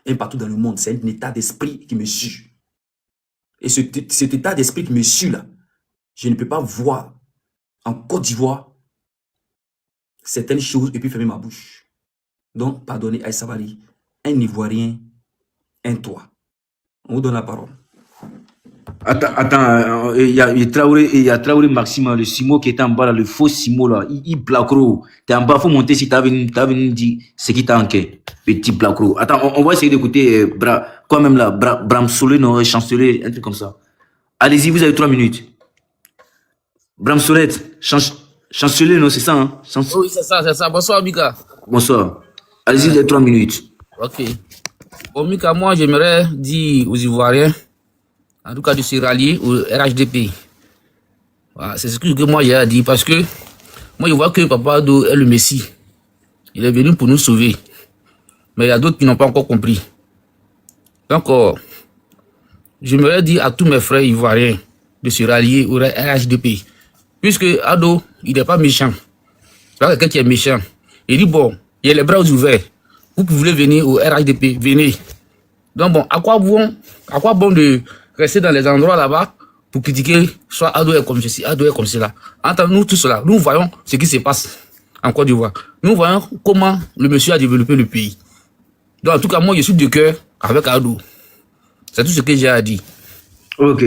un partout dans le monde. C'est un état d'esprit qui me suit. Et cet état d'esprit qui me suit là, je ne peux pas voir en Côte d'Ivoire certaines choses et puis fermer ma bouche. Donc, pardonnez Aïssa Bari, un Ivoirien, un toit. On vous donne la parole. Attends, il y a Traoré Maxime, le Simo qui était en bas là, le faux Simo là, il blacro. T'es en bas, faut monter si t'as venu dire ce qui t'a enquête, petit blacro. Attends, on va essayer d'écouter quand même là, Bram Solé, non, chancelier, un truc comme ça. Allez-y, vous avez 3 minutes. Bram Solé, chancelier, non, c'est ça, hein? Oui, c'est ça. Bonsoir, Mika. Bonsoir. Allez-y, vous avez 3 minutes. Ok. Bon, Mika, moi, j'aimerais dire aux Ivoiriens, en tout cas de se rallier au RHDP. Voilà, c'est ce que moi j'ai à dire parce que moi je vois que Papa Ado est le Messie. Il est venu pour nous sauver. Mais il y a d'autres qui n'ont pas encore compris. Donc, j'aimerais dire à tous mes frères ivoiriens de se rallier au RHDP. Puisque Ado, il n'est pas méchant. C'est pas quelqu'un qui est méchant. Il dit bon, il y a les bras ouverts. Vous voulez venir au RHDP, venez. Donc bon, à quoi bon de rester dans les endroits là-bas pour critiquer soit Ado est comme ceci, Ado est comme cela. Entre nous tous là, nous voyons ce qui se passe en Côte d'Ivoire. Nous voyons comment le monsieur a développé le pays. Donc en tout cas, moi je suis de cœur avec Ado. C'est tout ce que j'ai à dire. Ok,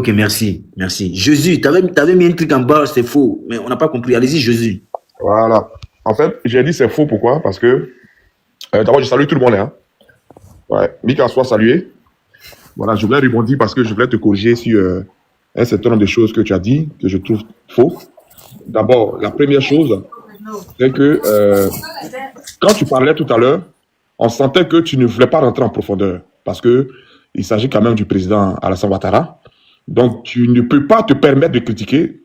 merci. Jésus, t'avais mis un truc en bas, c'est faux, mais on n'a pas compris. Allez-y, Jésus. Voilà. En fait, j'ai dit c'est faux, pourquoi? Parce que, d'abord, je salue tout le monde, hein. Ouais, Mika, soit salué. Voilà, je voulais rebondir parce que je voulais te corriger sur un certain nombre de choses que tu as dit, que je trouve faux. D'abord, la première chose, c'est que quand tu parlais tout à l'heure, on sentait que tu ne voulais pas rentrer en profondeur parce que il s'agit quand même du président Alassane Ouattara. Donc, tu ne peux pas te permettre de critiquer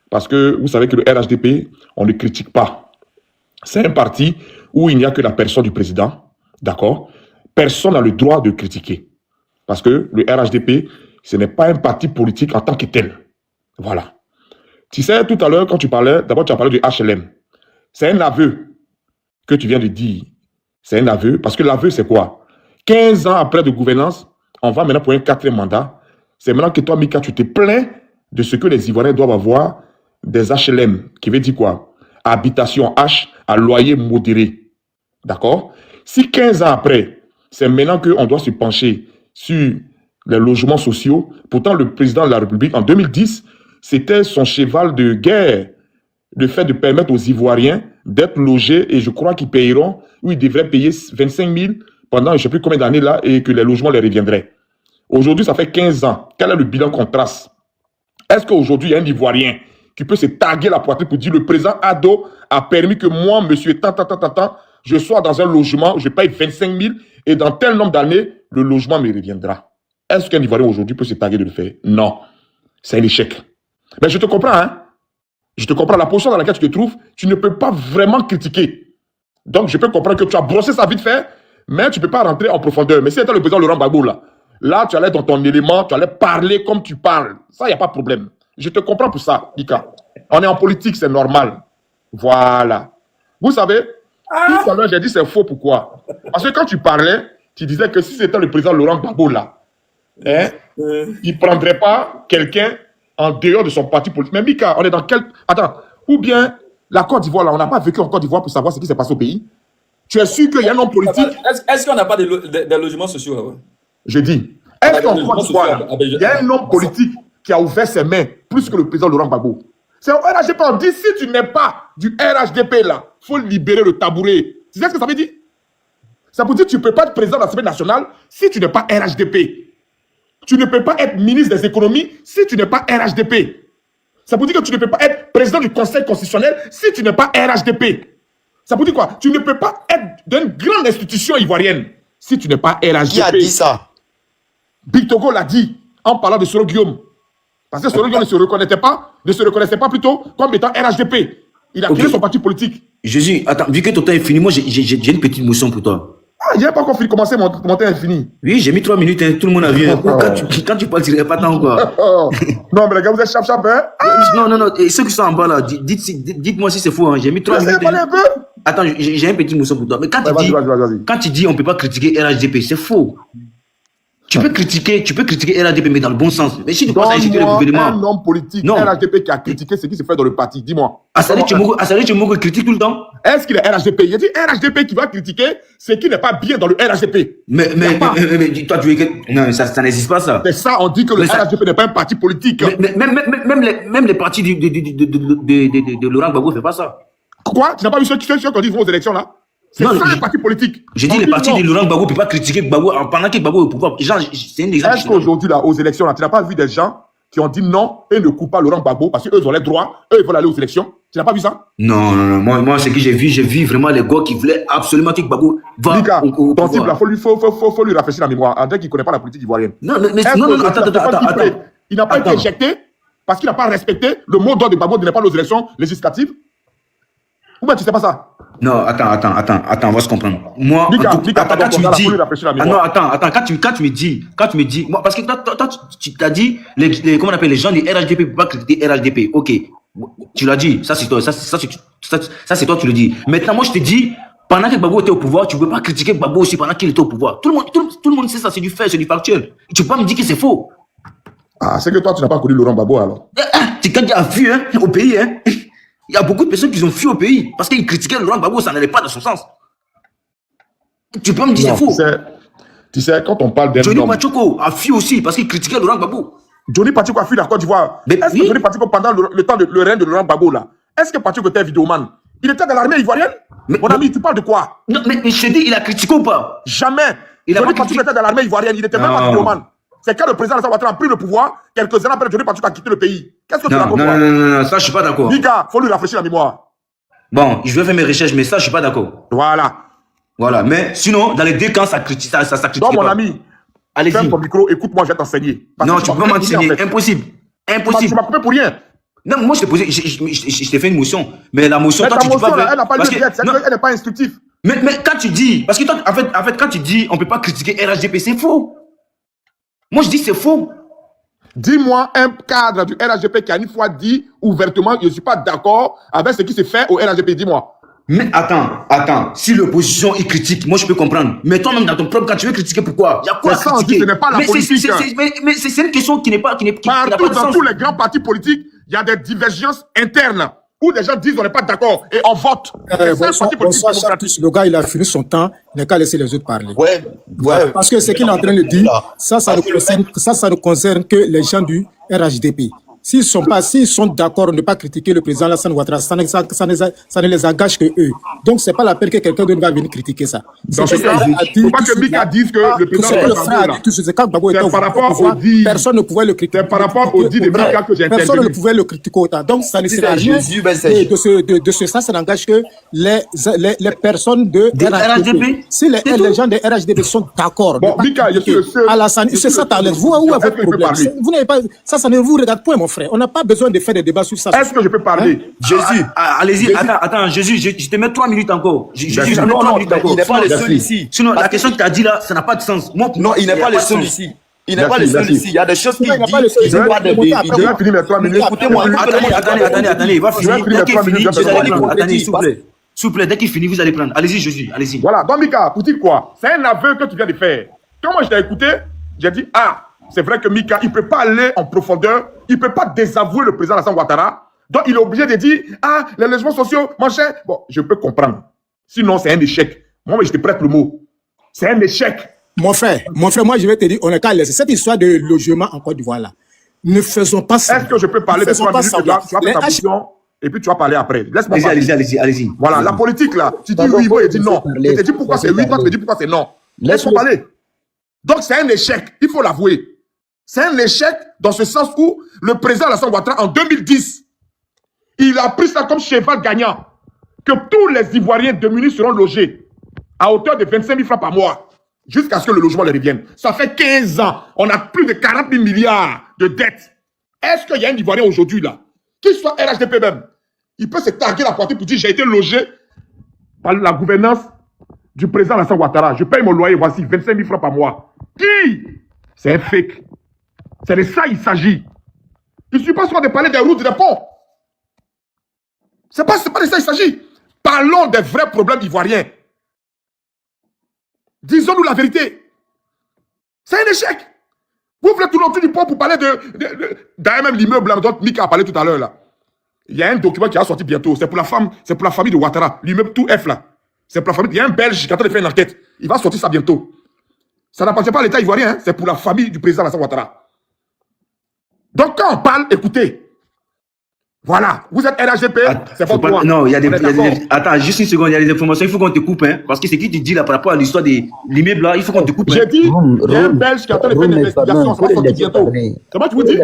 parce que vous savez que le RHDP, on ne critique pas. C'est un parti où il n'y a que la personne du président, d'accord? Personne n'a le droit de critiquer. Parce que le RHDP, ce n'est pas un parti politique en tant que tel. Voilà. Tu sais, tout à l'heure, quand tu parlais, d'abord tu as parlé du HLM. C'est un aveu que tu viens de dire. C'est un aveu, parce que l'aveu, c'est quoi? 15 ans après de gouvernance, on va maintenant pour un 4e mandat. C'est maintenant que toi, Mika, tu te plains de ce que les Ivoiriens doivent avoir des HLM, qui veut dire quoi? Habitation H à loyer modéré. D'accord? Si 15 ans après, c'est maintenant qu'on doit se pencher sur les logements sociaux. Pourtant, le président de la République, en 2010, c'était son cheval de guerre, le fait de permettre aux Ivoiriens d'être logés, et je crois qu'ils payeront, ou ils devraient payer 25 000 pendant je ne sais plus combien d'années là, et que les logements les reviendraient. Aujourd'hui, ça fait 15 ans. Quel est le bilan qu'on trace? Est-ce qu'aujourd'hui, il y a un Ivoirien qui peut se taguer la poitrine pour dire le président Ado a permis que moi, monsieur, je sois dans un logement, je paye 25 000 et dans tel nombre d'années, le logement me reviendra. Est-ce qu'un Ivoirien aujourd'hui peut se taguer de le faire? Non. C'est un échec. Mais je te comprends, hein? Je te comprends. La position dans laquelle tu te trouves, tu ne peux pas vraiment critiquer. Donc, je peux comprendre que tu as brossé ça vite fait, mais tu ne peux pas rentrer en profondeur. Mais si c'était le président Laurent Gbagbo, là, tu allais dans ton élément, tu allais parler comme tu parles. Ça, il n'y a pas de problème. Je te comprends pour ça, Mika. On est en politique, c'est normal. Voilà. Vous savez, tout à l'heure, j'ai dit c'est faux. Pourquoi? Parce que quand tu parlais, tu disais que si c'était le président Laurent Gbagbo, il ne prendrait pas quelqu'un en dehors de son parti politique. Mais Mika, on est dans quel... Attends, ou bien la Côte d'Ivoire, là, on n'a pas vécu en Côte d'Ivoire pour savoir ce qui s'est passé au pays. Tu es sûr qu'il y a un homme politique... Est-ce qu'on n'a pas de logements sociaux là-bas? Je dis, est-ce qu'en Côte d'Ivoire, il y a un homme politique qui a ouvert ses mains plus que le président Laurent Gbagbo? C'est au RHDP. On dit, si tu n'es pas du RHDP là, il faut libérer le tabouret. Tu sais ce que ça veut dire? Ça veut dire que tu ne peux pas être président de l'Assemblée nationale si tu n'es pas RHDP. Tu ne peux pas être ministre des économies si tu n'es pas RHDP. Ça veut dire que tu ne peux pas être président du Conseil constitutionnel si tu n'es pas RHDP. Ça veut dire quoi? Tu ne peux pas être d'une grande institution ivoirienne si tu n'es pas RHDP. Qui a dit ça? Big Togo l'a dit en parlant de Soro Guillaume. Parce que Soro Guillaume ne se reconnaissait pas plutôt comme étant RHDP. Il a créé son parti politique. Jésus, attends, vu que ton temps est fini, moi j'ai une petite motion pour toi. Ah, il n'y a pas encore commencé, mon temps est fini. Oui, j'ai mis 3 minutes, hein, tout le monde a vu. Quand tu parles, tu n'aurais pas tant quoi. Non, mais les gars, vous êtes chap-chap, hein? Non, et ceux qui sont en bas là, dites-moi si c'est faux, hein. J'ai mis 3 minutes. Parlez un peu. attends, j'ai un petit morceau pour toi. Mais quand Ouais, tu vas-y. quand tu dis on peut pas critiquer RHDP, c'est faux. Tu peux critiquer RHDP, mais dans le bon sens. Mais si tu commences à insulter le Donne-moi gouvernement. un homme politique, Non. RHDP, qui a critiqué ce qui se fait dans le parti. Dis-moi. Assalé Tchemoko critique tout le temps. Est-ce qu'il est RHDP? Il a dit RHDP qui va critiquer ce qui n'est pas bien dans le RHDP. Mais toi, tu veux que. Non, ça n'existe pas, ça. C'est ça, on dit que le Mais ça- RHDP n'est pas un parti politique. Même les partis de Laurent Gbagbo ne font pas ça. Quoi? Tu n'as pas vu ceux qui vont aux élections là? C'est Non, ça un parti politique. J'ai dit On les partis non. de Laurent Gbagbo ne peuvent pas critiquer Gbagbo pendant que Gbagbo est au pouvoir. Genre, c'est un exemple. Est-ce qu'aujourd'hui, là, aux élections, là, tu n'as pas vu des gens qui ont dit non et ne coupent pas Laurent Gbagbo parce qu'eux, ils ont les droits, eux, ils veulent aller aux élections? Tu n'as pas vu ça? Non. Moi, ce que j'ai vu vraiment les gars qui voulaient absolument que Gbagbo va Mika, au ton type, là, pouvoir. faut lui rafraîchir la mémoire. En fait, qu'il ne connaît pas la politique ivoirienne. Non, mais Est-ce non, que attends. il n'a pas été Attends. éjecté parce qu'il n'a pas respecté le mot d'ordre de Gbagbo de ne pas aller aux élections législatives? Ou bien tu ne sais pas ça? Non, attends, on va se comprendre. Moi, Mika, en tout- Mika, attends, pardon, quand tu me faut dis, lui rafraîchir la ah non, mémoire. attends, quand tu me dis, moi, parce que toi, tu t'as dit, comment on appelle les gens du RHDP, ne peuvent pas critiquer RHDP, ok, tu l'as dit, ça c'est toi, ça c'est toi, tu le dis. Maintenant, moi, je te dis, pendant que Gbagbo était au pouvoir, tu ne peux pas critiquer Gbagbo aussi pendant qu'il était au pouvoir. Tout le monde sait ça, c'est du fait, c'est du factuel. Tu peux pas me dire que c'est faux. Ah, c'est que toi, tu n'as pas connu Laurent Gbagbo alors. Tu quand tu as fui au pays, il y a beaucoup de personnes qui ont fui au pays parce qu'ils critiquaient Laurent Gbagbo, ça n'allait pas dans son sens. Tu peux me dire c'est faux. Tu sais, quand on parle d'un Johnny homme... Pachoko a fui aussi parce qu'il critiquait Laurent Gbagbo. Johnny Pachoko a fui la Côte d'Ivoire. Mais Est-ce que oui. Johnny Pachoko, pendant le temps de le règne de Laurent Gbagbo, là, est-ce que Pachoko était vidéoman? Il était dans l'armée ivoirienne? Mon ami, tu parles de quoi? Non, mais je te dis, il a critiqué ou pas? Jamais. Il a Johnny pas Pachoko était dans l'armée ivoirienne. Il n'était même pas Non. vidéoman. C'est quand le président Alassane Ouattara a pris le pouvoir, quelques années après, Johnny Pachoko a quitté le pays. Qu'est-ce que tu Non, racontes, non, toi? non, non, non, ça je suis pas d'accord. Mika, faut lui rafraîchir la mémoire. Bon, je vais faire mes recherches, mais ça je suis pas d'accord. Voilà. Voilà, mais sinon, dans les deux camps, ça critique, ça critique Donc, mon pas. ami, Allez-y. ferme ton micro, écoute-moi, je vais t'enseigner. Parce Non, que tu peux m'as pas coupé pour rien, m'enseigner, en fait. impossible. Tu Impossible. m'as coupé pour rien. Non, moi je t'ai posé, je t'ai fait une motion, mais la motion, Mais toi ta tu dis motion, pas. là, elle n'a pas lieu parce que- d'être. non, Elle n'est pas instructive. mais quand tu dis, parce que toi, en fait, quand tu dis, on peut pas critiquer RHDP, c'est faux. Moi je dis c'est faux. Dis-moi un cadre du RHDP qui a une fois dit ouvertement, je ne suis pas d'accord avec ce qui se fait au RHDP. Dis-moi. Mais attends, si l'opposition est critique, moi je peux comprendre. Mais toi-même dans ton propre camp, tu veux critiquer pourquoi? Il y a quoi à C'est ça, on dit, critiquer? ce n'est pas la Mais politique, hein. mais c'est une question qui n'a pas de Partout dans sens. tous les grands partis politiques, il y a des divergences internes où des gens disent on n'est pas d'accord et on vote. C'est ça, un Bonsoir, parti politique bonsoir démocratique. Charles. Le gars, il a fini son temps. Il n'a qu'à laisser les autres parler. Ouais. Parce que ce qu'il est en train de dire, ça ne concerne que les gens du RHDP. S'ils sont d'accord de ne pas critiquer le président Alassane Ouattara, ça ne les engage que eux. Donc, c'est pas la peine que quelqu'un d'autre va venir critiquer ça. Dans ce cas, il ne faut pas que Mika dise que le président le Ouattara, frère a là, dit tout ce quand Gbagbo c'est était au par rapport pouvoir, au dit- personne ne pouvait le critiquer. c'est par rapport au dit de Mika que j'ai Personne ne intervenu. pouvait le critiquer autant. Donc, ça ne Si sert à c'est rien Jésus, ben c'est- ça n'engage que les personnes de Des RHDP. Si les C'est tout. gens des RHDP sont d'accord. Bon, de pas Mika, je suis le seul- Alassane, je c'est suis ça, le t'as seul- vous, où est Est-ce votre que je peux problème? parler? Vous n'avez pas, ça ne vous regarde point, mon frère. On n'a pas besoin de faire des débats sur ça. Est-ce que je peux parler? Jésus. Allez-y, Jésus. attends, Jésus, je te mets 3 minutes encore. Jésus, je te mets Non, 3 non, minutes mais encore. il n'est pas le seul Merci. ici. Sinon, la Parce question que- que tu as dit là, ça n'a pas de sens. Moi, pour Non, moi, il n'est y a pas le de seul sens. ici. Il n'est pas le Merci, seul merci. ici. Il y a des choses qu'il Il n'est pas le dit seul qui ici. ne sont pas des Je vais Je vais finir mes 3 minutes. Écoutez-moi, Attendez, il va Je vais finir. finir Dès les qu'il 3 minutes, finit, je vais vous allez finir. prendre. Attendez, S'il s'il vous plaît, dès qu'il finit, vous allez prendre. Allez-y, Jésus, allez-y. Voilà, donc Mika, pour dire quoi? C'est un aveu que tu viens de faire. Quand moi je t'ai écouté, j'ai dit, ah, c'est vrai que Mika, il ne peut pas aller en profondeur, il ne peut pas désavouer le président Alassane Ouattara. Donc il est obligé de dire, ah, les logements sociaux, mon cher. Bon, je peux comprendre. Sinon, c'est un échec. Moi, je te prête le mot. C'est un échec. Mon frère, moi je vais te dire, on n'a qu'à laisser cette histoire de logement en Côte d'Ivoire là. Ne faisons pas ça. Est-ce que je peux parler Ne des faisons 3 pas minutes que semblant. tu as fait Les ta H- mission et puis tu vas parler après. Laisse-moi parler. Allez-y. Voilà, la politique là, tu dis D'abord, oui, faut il dit non. parler. Je te dis pourquoi c'est oui, toi tu me dis pourquoi c'est non. Laisse-moi parler. Donc c'est un échec, il faut l'avouer. C'est un échec dans ce sens où le président Alassane Ouattara en 2010, il a pris ça comme cheval gagnant, que tous les Ivoiriens démunis seront logés à hauteur de 25 000 francs par mois, jusqu'à ce que le logement leur revienne. Ça fait 15 ans, on a plus de 40 000 milliards de dettes. Est-ce qu'il y a un Ivoirien aujourd'hui là, qu'il soit RHDP même, il peut se targuer la poitrine pour dire j'ai été logé par la gouvernance du président Alassane Ouattara. Je paye mon loyer, voici 25 000 francs par mois. Qui? C'est un fake. C'est de ça il s'agit. Il ne suffit pas seulement de parler des routes, des ponts. C'est pas de ça il s'agit. Parlons des vrais problèmes ivoiriens. Disons-nous la vérité. C'est un échec. Vous voulez tout l'autre du pont pour parler d'ailleurs même l'immeuble dont Mika a parlé tout à l'heure là. Il y a un document qui va sortir bientôt. C'est pour la famille de Ouattara. L'immeuble tout F là. C'est pour la famille. Il y a un Belge qui est en train de faire une enquête. Il va sortir ça bientôt. Ça n'appartient pas à l'État ivoirien. Hein. C'est pour la famille du président Alassane Ouattara. Donc quand on parle, écoutez. Voilà. Vous êtes RHDP. C'est pas moi. Non, il y a des... Attends, juste une seconde. Il y a des informations. Il faut qu'on te coupe. Hein, parce que c'est qui te dit là par rapport à l'histoire de l'immeuble là. Il faut qu'on te coupe. J'ai dit, il y a un Belge qui est en train de faire une investigation. Ça va sortir bientôt. Comment tu vous dis?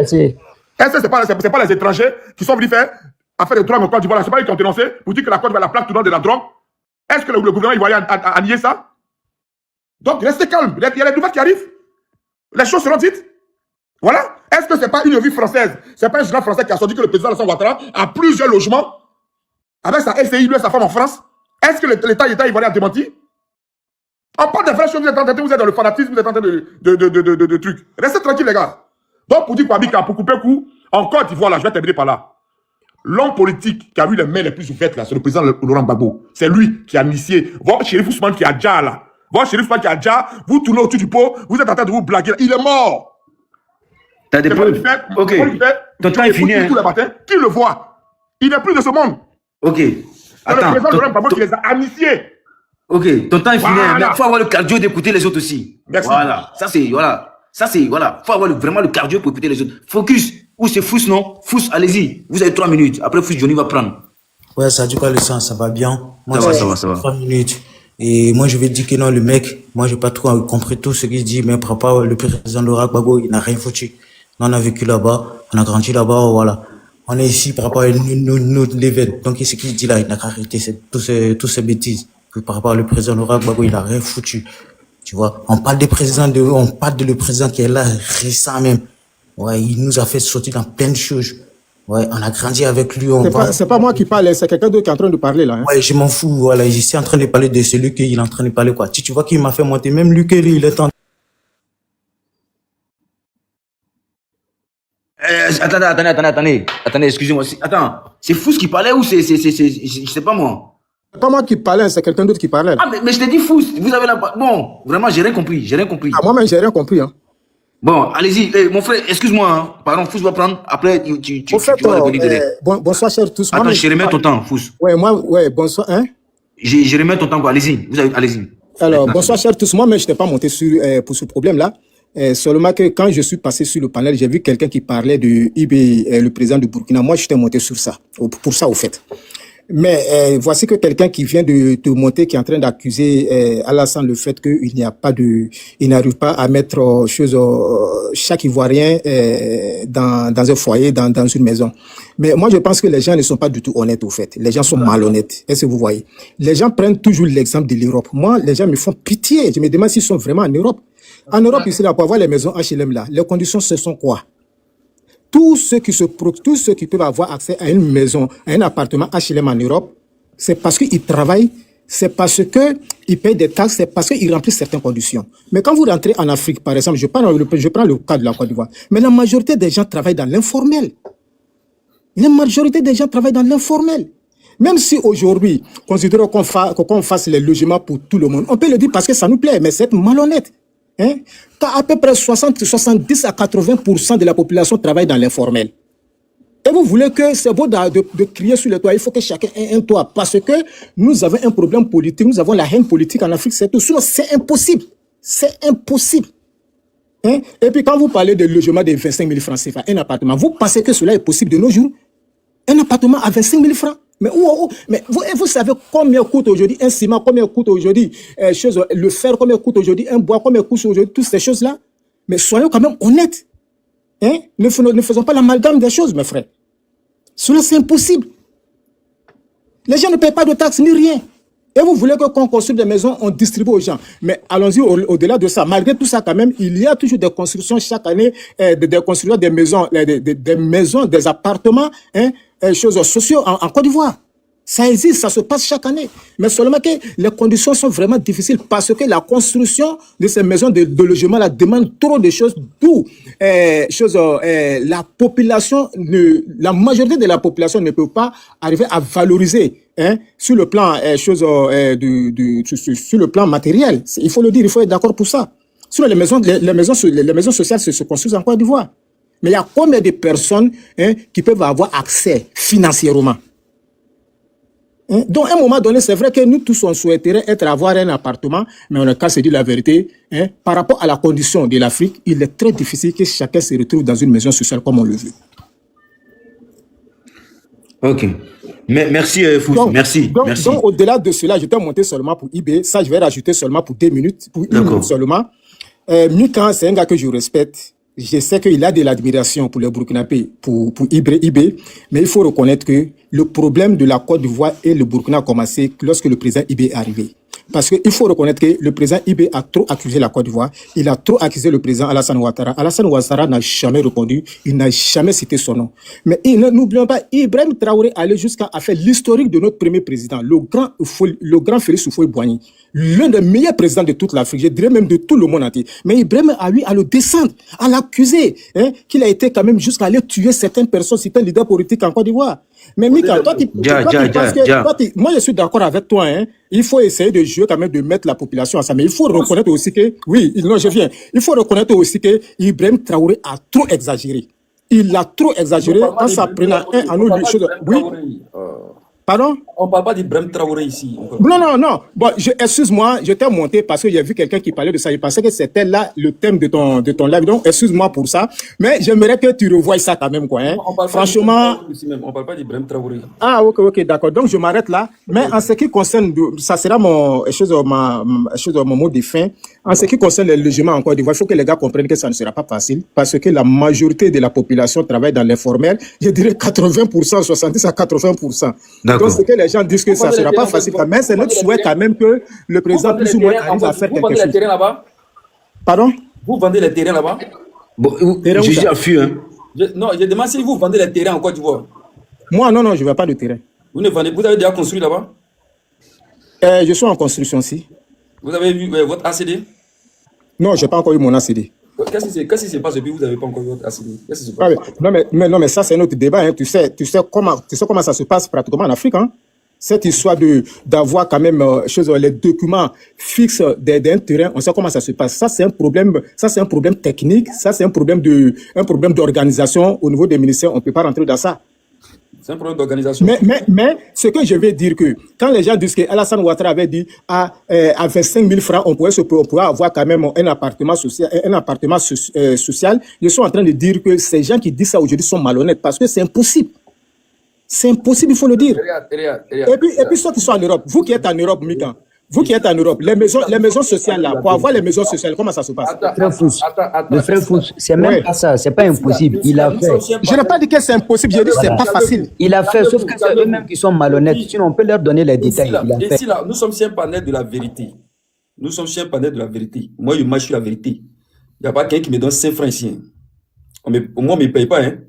Est-ce que c'est pas les étrangers qui sont venus faire affaire de drogue en Côte d'Ivoire? C'est pas eux qui ont dénoncé pour dire que la Côte d'Ivoire la plaque tout dans de la drogue? Est-ce que le gouvernement ivoirien a nié ça? Donc restez calme. Il y a les nouvelles qui arrivent. Les choses seront dites. Voilà. Est-ce que c'est pas une revue française? C'est pas un journal français qui a sorti que le président Alassane Ouattara a plusieurs logements avec sa SCI, lui et sa femme en France? Est-ce que l'État ivoirien a démenti? On parle des vraies choses. Vous êtes dans le fanatisme, vous êtes en train de trucs. Restez tranquille, les gars. Donc, pour dire quoi, Mika, pour couper coup, en Côte d'Ivoire, là, je vais terminer par là. L'homme politique qui a eu les mains les plus ouvertes, là, c'est le président Laurent Gbagbo. C'est lui qui a initié. Votre Chérif Ousmane qui a déjà, là. Votre Chérif Ousmane qui a déjà, vous tournez autour du pot, vous êtes en train de vous blaguer. Il est mort. T'as des preuves? Ok. Ton temps est fini. Tous les matins, qui le voit? Il n'est plus de ce monde. Ok. Attends. C'est le président Laurent Gbagbo qui les a initiés. Ok. Ton temps est fini. Mais il faut avoir le cardio d'écouter les autres aussi. Merci. Voilà. Ça, c'est, voilà. Ça, c'est, voilà. Faut avoir vraiment le cardio pour écouter les autres. Focus. Ou c'est Fous, non? Fous, allez-y. Vous avez 3 minutes. Après, Fous, Johnny va prendre. Ouais, ça dit pas le sens, ça va bien. Moi, ça va. 3 minutes. Et moi, je vais dire que non, le mec, moi, j'ai pas trop compris tout ce qu'il dit, mais par rapport le président Laurent Gbagbo, il n'a rien foutu. Nous, on a vécu là-bas, on a grandi là-bas, voilà. On est ici par rapport à notre level. Donc, ce qu'il dit là, il n'a qu'à arrêter tous ces bêtises. Puis, par rapport au président Laurent Gbagbo, il n'a rien foutu. Tu vois, on parle on parle de le président qui est là récent même. Ouais, il nous a fait sortir dans plein de choses. Ouais, on a grandi avec lui. C'est pas moi qui parle, c'est quelqu'un d'autre qui est en train de parler là. Hein. Ouais, je m'en fous. Voilà, je suis en train de parler de celui qu'il est en train de parler quoi. Tu vois qu'il m'a fait monter, même lui, il est en... Attendez, excusez-moi. Attends, c'est Fous qui parlait ou je sais pas moi. C'est pas moi qui parlais, c'est quelqu'un d'autre qui parlait. Là. Ah, mais je t'ai dit Fous, vous avez la... Bon, vraiment, j'ai rien compris. Ah, moi-même, j'ai rien compris. Hein. Bon, allez-y, mon frère, excuse-moi, hein. Pardon, Fous va prendre, après, tu vas répondre. Bonsoir, chers tous. Attends, je remets ton temps, Fous. Ouais, bonsoir, hein. Je remets ton temps, quoi, allez-y, allez-y. Alors, bonsoir, chers tous. Moi-même, je n'étais pas monté pour ce problème-là. Seulement que quand je suis passé sur le panel, j'ai vu quelqu'un qui parlait de IB, le président du Burkina. Moi, j'étais monté sur ça, pour ça, au fait. Mais voici que quelqu'un qui vient de monter, qui est en train d'accuser Alassane le fait qu'il n'y a pas il n'arrive pas à mettre chaque Ivoirien dans un foyer, dans une maison. Mais moi, je pense que les gens ne sont pas du tout honnêtes, au fait. Les gens sont malhonnêtes. Est-ce que vous voyez? Les gens prennent toujours l'exemple de l'Europe. Moi, les gens me font pitié. Je me demande s'ils sont vraiment en Europe. En Europe, ici, là, pour avoir les maisons HLM là, les conditions, ce sont quoi? Tous ceux qui peuvent avoir accès à une maison, à un appartement HLM en Europe, c'est parce qu'ils travaillent, c'est parce qu'ils payent des taxes, c'est parce qu'ils remplissent certaines conditions. Mais quand vous rentrez en Afrique, par exemple, je prends le cas de la Côte d'Ivoire, mais la majorité des gens travaillent dans l'informel. La majorité des gens travaillent dans l'informel. Même si aujourd'hui, considérons qu'on fasse les logements pour tout le monde, on peut le dire parce que ça nous plaît, mais c'est malhonnête. Hein? À peu près 70 à 80% de la population travaille dans l'informel. Et vous voulez que c'est beau de crier sur le toit, il faut que chacun ait un toit. Parce que nous avons un problème politique, nous avons la haine politique en Afrique, c'est tout. Sinon, c'est impossible. C'est impossible. Hein? Et puis quand vous parlez de logement de 25 000 francs CFA, un appartement, vous pensez que cela est possible de nos jours? Un appartement à 25 000 francs? Mais vous savez combien coûte aujourd'hui un ciment, combien coûte aujourd'hui le fer, combien coûte aujourd'hui un bois, combien coûte aujourd'hui toutes ces choses-là? Mais soyons quand même honnêtes. Hein? Ne faisons pas l'amalgame des choses, mes frères. Cela, c'est impossible. Les gens ne payent pas de taxes ni rien. Et vous voulez qu'on construise des maisons, on distribue aux gens. Mais allons-y au-delà de ça. Malgré tout ça, quand même, il y a toujours des constructions chaque année, des constructions des maisons, des appartements, hein, choses sociaux en Côte d'Ivoire. Ça existe, ça se passe chaque année. Mais seulement que les conditions sont vraiment difficiles parce que la construction de ces maisons de logement là, demande trop de choses. D'où la population, la majorité de la population ne peut pas arriver à valoriser hein, sur le plan, sur le plan matériel. Il faut le dire, il faut être d'accord pour ça. Sinon, les maisons sociales se construisent en Côte d'Ivoire. Mais il y a combien de personnes, hein, qui peuvent avoir accès financièrement? Hein? Donc, à un moment donné, c'est vrai que nous tous, on souhaiterait avoir un appartement, mais on n'a qu'à se dire la vérité. Hein, par rapport à la condition de l'Afrique, il est très difficile que chacun se retrouve dans une maison sociale comme on le veut. Ok. Merci, Fous. Merci. Donc, au-delà de cela, je t'ai monté seulement pour IB. Ça, je vais rajouter seulement pour 2 minutes, pour 1 minute seulement. Mika, c'est un gars que je respecte. Je sais qu'il a de l'admiration pour les Burkinabés, pour IB, mais il faut reconnaître que le problème de la Côte d'Ivoire et le Burkina a commencé lorsque le président IB est arrivé. Parce qu'il faut reconnaître que le président IB a trop accusé la Côte d'Ivoire, il a trop accusé le président Alassane Ouattara. Alassane Ouattara n'a jamais répondu, il n'a jamais cité son nom. Mais n'oublions pas, Ibrahim Traoré allait jusqu'à faire l'historique de notre premier président, le grand Félix Houphouët-Boigny, l'un des meilleurs présidents de toute l'Afrique, je dirais même de tout le monde entier. Mais Ibrahim a eu à le descendre, à l'accuser, hein, qu'il a été quand même jusqu'à aller tuer certaines personnes, certains leaders politiques en Côte d'Ivoire. Mais Mika, toi, moi je suis d'accord avec toi, hein. Il faut essayer de jouer quand même, de mettre la population ensemble. Mais il faut reconnaître aussi que, oui, non, je viens. Il faut reconnaître aussi que Ibrahim Traoré a trop exagéré. Il a trop exagéré en s'apprenant à nous les choses. Oui. Pardon? On ne parle pas d'Ibrahim Traoré ici. Non. Bon, excuse-moi, je t'ai monté parce que j'ai vu quelqu'un qui parlait de ça. Je pensais que c'était là le thème de ton live. Donc, excuse-moi pour ça. Mais j'aimerais que tu revoies ça quand même, quoi. Hein. Franchement. On ne parle pas d'Ibrahim Traoré. Ah, ok, d'accord. Donc, je m'arrête là. Mais en ce qui concerne, ça sera mon mot de fin. En ce qui concerne le logement en Côte d'Ivoire, il faut que les gars comprennent que ça ne sera pas facile parce que la majorité de la population travaille dans l'informel. Je dirais 80%, 70 à 80%. Donc, ce que les gens disent que ça ne sera pas facile. Mais c'est notre souhait quand même que le président plus ou moins arrive à faire quelque chose. Vous vendez les terrains là-bas? Pardon? Vous vendez les terrains là-bas? Bon, j'ai affû, hein. Non, je demande si vous vendez les terrains en Côte d'Ivoire. Moi, non, je ne veux pas de terrain. Vous avez déjà construit là-bas? Je suis en construction aussi. Vous avez vu votre ACD? Non, je n'ai pas encore eu mon ACD. Qu'est-ce qui se passe depuis que vous n'avez pas encore eu votre ACD? Qu'est-ce qui se passe? Non, mais ça, c'est notre débat. Hein. Tu sais comment ça se passe pratiquement en Afrique. Hein. Cette histoire d'avoir quand même les documents fixes d'un terrain, on sait comment ça se passe. Ça, c'est un problème technique. Ça, c'est un problème d'organisation au niveau des ministères. On ne peut pas rentrer dans ça. C'est un problème d'organisation. Mais ce que je veux dire que quand les gens disent que Alassane Ouattara avait dit à 25 000 francs, on pouvait avoir quand même un appartement social, je suis en train de dire que ces gens qui disent ça aujourd'hui sont malhonnêtes parce que c'est impossible. C'est impossible, il faut le dire. Et puis ceux qui sont en Europe, vous qui êtes en Europe, Mika, vous qui êtes en Europe, les maisons sociales là, pour avoir les maisons sociales, comment ça se passe? Le frère Fous, c'est même pas ça, c'est pas impossible. Il a fait. Je n'ai pas dit que c'est impossible, j'ai dit que c'est pas facile. Il a fait, sauf que c'est eux-mêmes qui sont malhonnêtes. Sinon, on peut leur donner les détails. Ici, là, nous sommes sur un panel de la vérité. Moi, je suis la vérité. Il n'y a pas quelqu'un qui me donne 5 francs ici. Moi, on ne me paye pas. Hein.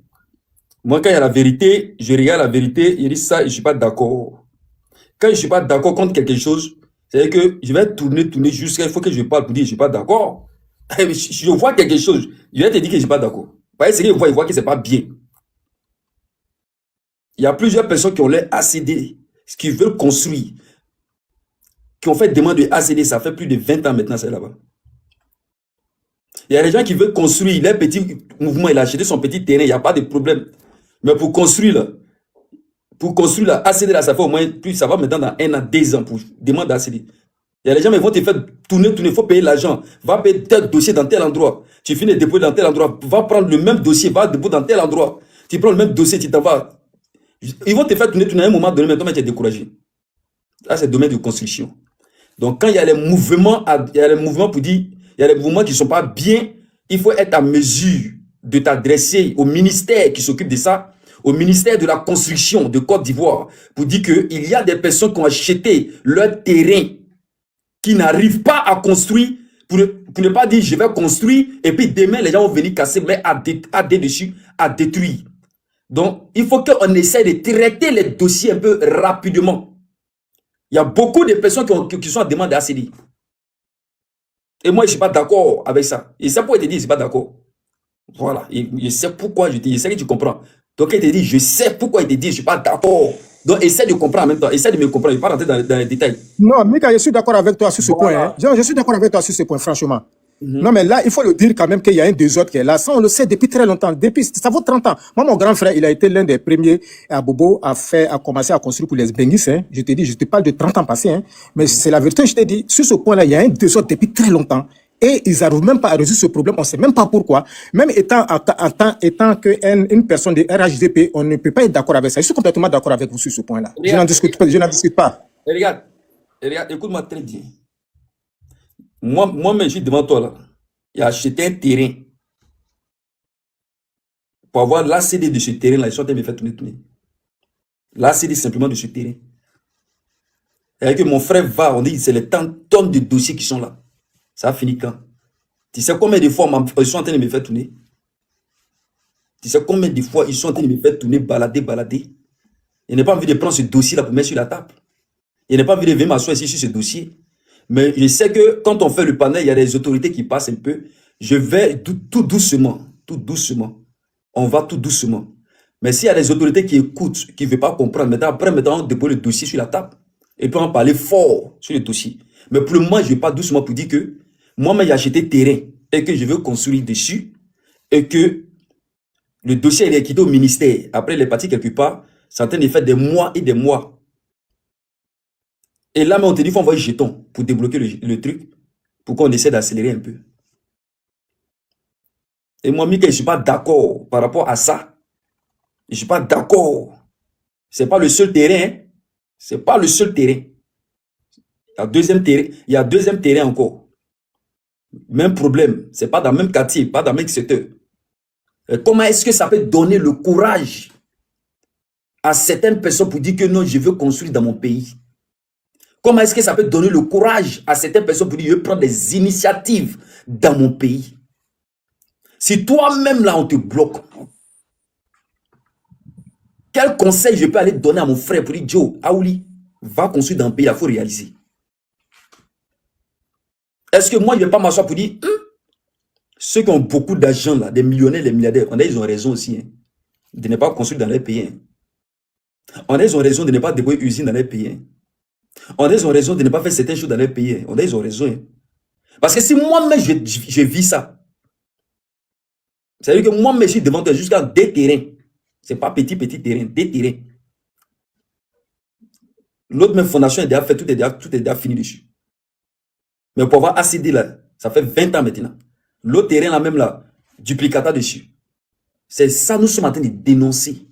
Moi, quand il y a la vérité, je regarde la vérité, je dis ça, je ne suis pas d'accord. Quand je ne suis pas d'accord contre quelque chose, c'est-à-dire que je vais tourner jusqu'à il faut que je parle pour dire je ne suis pas d'accord. Je vois quelque chose, je vais te dire que je ne suis pas d'accord. Parce que c'est qu'ils voient que ce n'est pas bien. Il y a plusieurs personnes qui ont l'air ACD, qui veulent construire, qui ont fait demande de ACD, ça fait plus de 20 ans maintenant, c'est là-bas. Il y a des gens qui veulent construire, leur petit mouvement, il a acheté son petit terrain, il n'y a pas de problème. Mais pour construire là, ACD là, ça fait au moins plus, ça va maintenant dans 1 an, 2 ans pour demander ACD. Il y a des gens qui vont te faire tourner, il faut payer l'argent. Va payer tel dossier dans tel endroit. Tu finis de dépôter dans tel endroit. Va prendre le même dossier, va déposer dans tel endroit. Tu prends le même dossier, tu t'en vas. Ils vont te faire tourner à un moment donné, maintenant tu es découragé. Là, c'est le domaine de construction. Donc, quand il y a les mouvements, pour dire, il y a les mouvements qui ne sont pas bien, il faut être à mesure de t'adresser au ministère qui s'occupe de ça, au ministère de la construction de Côte d'Ivoire, pour dire qu'il y a des personnes qui ont acheté leur terrain, qui n'arrivent pas à construire, pour ne pas dire je vais construire, et puis demain les gens vont venir casser, mais à détruire. Donc, il faut qu'on essaie de traiter les dossiers un peu rapidement. Il y a beaucoup de personnes qui sont en demande d'ACD. Et moi, je ne suis pas d'accord avec ça. Et ça pourrait te dire, je ne suis pas d'accord. Voilà. Et je sais pourquoi je te dis, je sais que tu comprends. Donc, il te dit, je sais pourquoi il te dit, je ne suis pas d'accord. Donc, essaie de comprendre en même temps. Essaie de me comprendre. Je ne vais pas rentrer dans les détails. Non, Mika, je suis d'accord avec toi sur ce point. Voilà. Hein. Je suis d'accord avec toi sur ce point, franchement. Non, mais là, il faut le dire quand même qu'il y a un désordre qui est là. Ça, on le sait depuis très longtemps. Depuis, ça vaut 30 ans. Moi, mon grand frère, il a été l'un des premiers à Bobo à commencer à construire pour les Benguis. Hein. Je te dis, je te parle de 30 ans passés. Hein. Mais c'est la vérité, je te dis. Sur ce point-là, il y a un désordre depuis très longtemps. Et ils n'arrivent même pas à résoudre ce problème. On ne sait même pas pourquoi. Même étant une personne de RHDP, on ne peut pas être d'accord avec ça. Je suis complètement d'accord avec vous sur ce point-là. Je n'en discute pas. Je n'en discute pas. Et regarde, écoute-moi très bien. Moi-même, je suis devant toi là. Il a acheté un terrain. Pour avoir l'ACD de ce terrain-là, ils sont en train de me faire tourner. L'ACD simplement de ce terrain. Et que mon frère va, on dit, c'est les tonnes de dossiers qui sont là. Ça a fini quand? Tu sais combien de fois ils sont en train de me faire tourner? Tu sais combien de fois ils sont en train de me faire tourner, balader? Je n'ai pas envie de prendre ce dossier-là pour mettre sur la table. Je n'ai pas envie de venir m'asseoir ici sur ce dossier. Mais je sais que quand on fait le panel, il y a des autorités qui passent un peu. Je vais tout doucement. On va tout doucement. Mais s'il y a des autorités qui écoutent, qui ne veulent pas comprendre, maintenant, on dépose le dossier sur la table. Et puis on va parler fort sur le dossier. Mais pour le moment, je ne vais pas doucement pour dire que moi-même, j'ai acheté terrain et que je veux construire dessus et que le dossier est quitté au ministère. Après, il est parti quelque part. C'est en train de faire des mois et des mois. Et là, mais on te dit qu'il faut envoyer jeton pour débloquer le truc, pour qu'on essaie d'accélérer un peu. Et moi, Mika, je ne suis pas d'accord par rapport à ça. Je ne suis pas d'accord. Ce n'est pas le seul terrain. Hein. Ce n'est pas le seul terrain. Il y a deuxième terrain encore. Même problème. Ce n'est pas dans le même quartier, pas dans le même secteur. Et comment est-ce que ça peut donner le courage à certaines personnes pour dire que non, je veux construire dans mon pays? Comment est-ce que ça peut donner le courage à certaines personnes pour dire je veux prendre des initiatives dans mon pays? Si toi-même là on te bloque, quel conseil je peux aller donner à mon frère pour dire Joe, Aouli, va construire dans un pays, il faut réaliser. Est-ce que moi je ne vais pas m'asseoir pour dire ceux qui ont beaucoup d'argent là, des millionnaires, des milliardaires, ils ont raison aussi hein, de ne pas construire dans leur pays. Hein. Ils ont raison de ne pas déployer une usine dans leur pays. Hein. Ils ont raison de ne pas faire certaines choses dans leur pays. Hein. Ils ont raison. Hein. Parce que si moi-même je vis ça, c'est-à-dire que moi-même je suis devant toi jusqu'à des terrains. Ce n'est pas petit terrain, des terrains. L'autre même fondation est déjà faite, tout est déjà fini dessus. Mais pour avoir ACD là, ça fait 20 ans maintenant. L'autre terrain là même là, duplicata dessus. C'est ça, nous sommes en train de dénoncer.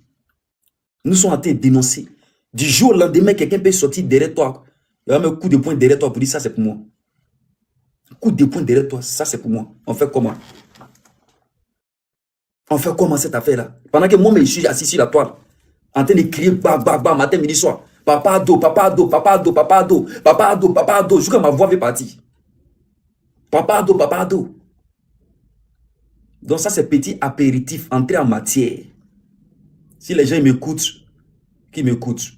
Nous sommes en train de dénoncer. Du jour au lendemain, quelqu'un peut sortir derrière toi. Il va mettre un coup de poing derrière toi pour dire ça c'est pour moi. Un coup de poing derrière toi, ça c'est pour moi. On fait comment? On fait comment cette affaire-là? Pendant que moi, je suis assis sur la toile, en train de crier matin, midi, soir. Papa ado, papa ado, papa ado, papa ado, papa ado, papa ado. Jusqu'à ma voix veut partir. Papa ado, papa ado. Donc ça, c'est petit apéritif, entrer en matière. Si les gens m'écoutent, qui m'écoutent,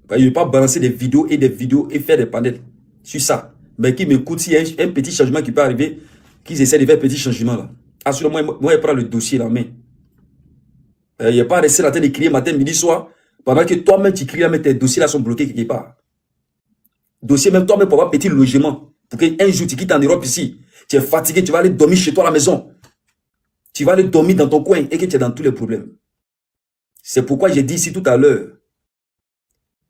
je ne vais pas balancer des vidéos et faire des panels sur ça. Mais qui m'écoutent, s'il y a un petit changement qui peut arriver, qu'ils essaient de faire un petit changement là. Assurément, moi, je prends le dossier en main. Il n'y a pas resté la tête de crier matin, midi, soir, pendant que toi-même, tu cries, mais tes dossiers là sont bloqués quelque part. Dossier, même toi-même, pour avoir petit logement. Pour qu'un jour, tu quittes en Europe ici, tu es fatigué, tu vas aller dormir chez toi à la maison. Tu vas aller dormir dans ton coin et que tu es dans tous les problèmes. C'est pourquoi j'ai dit ici tout à l'heure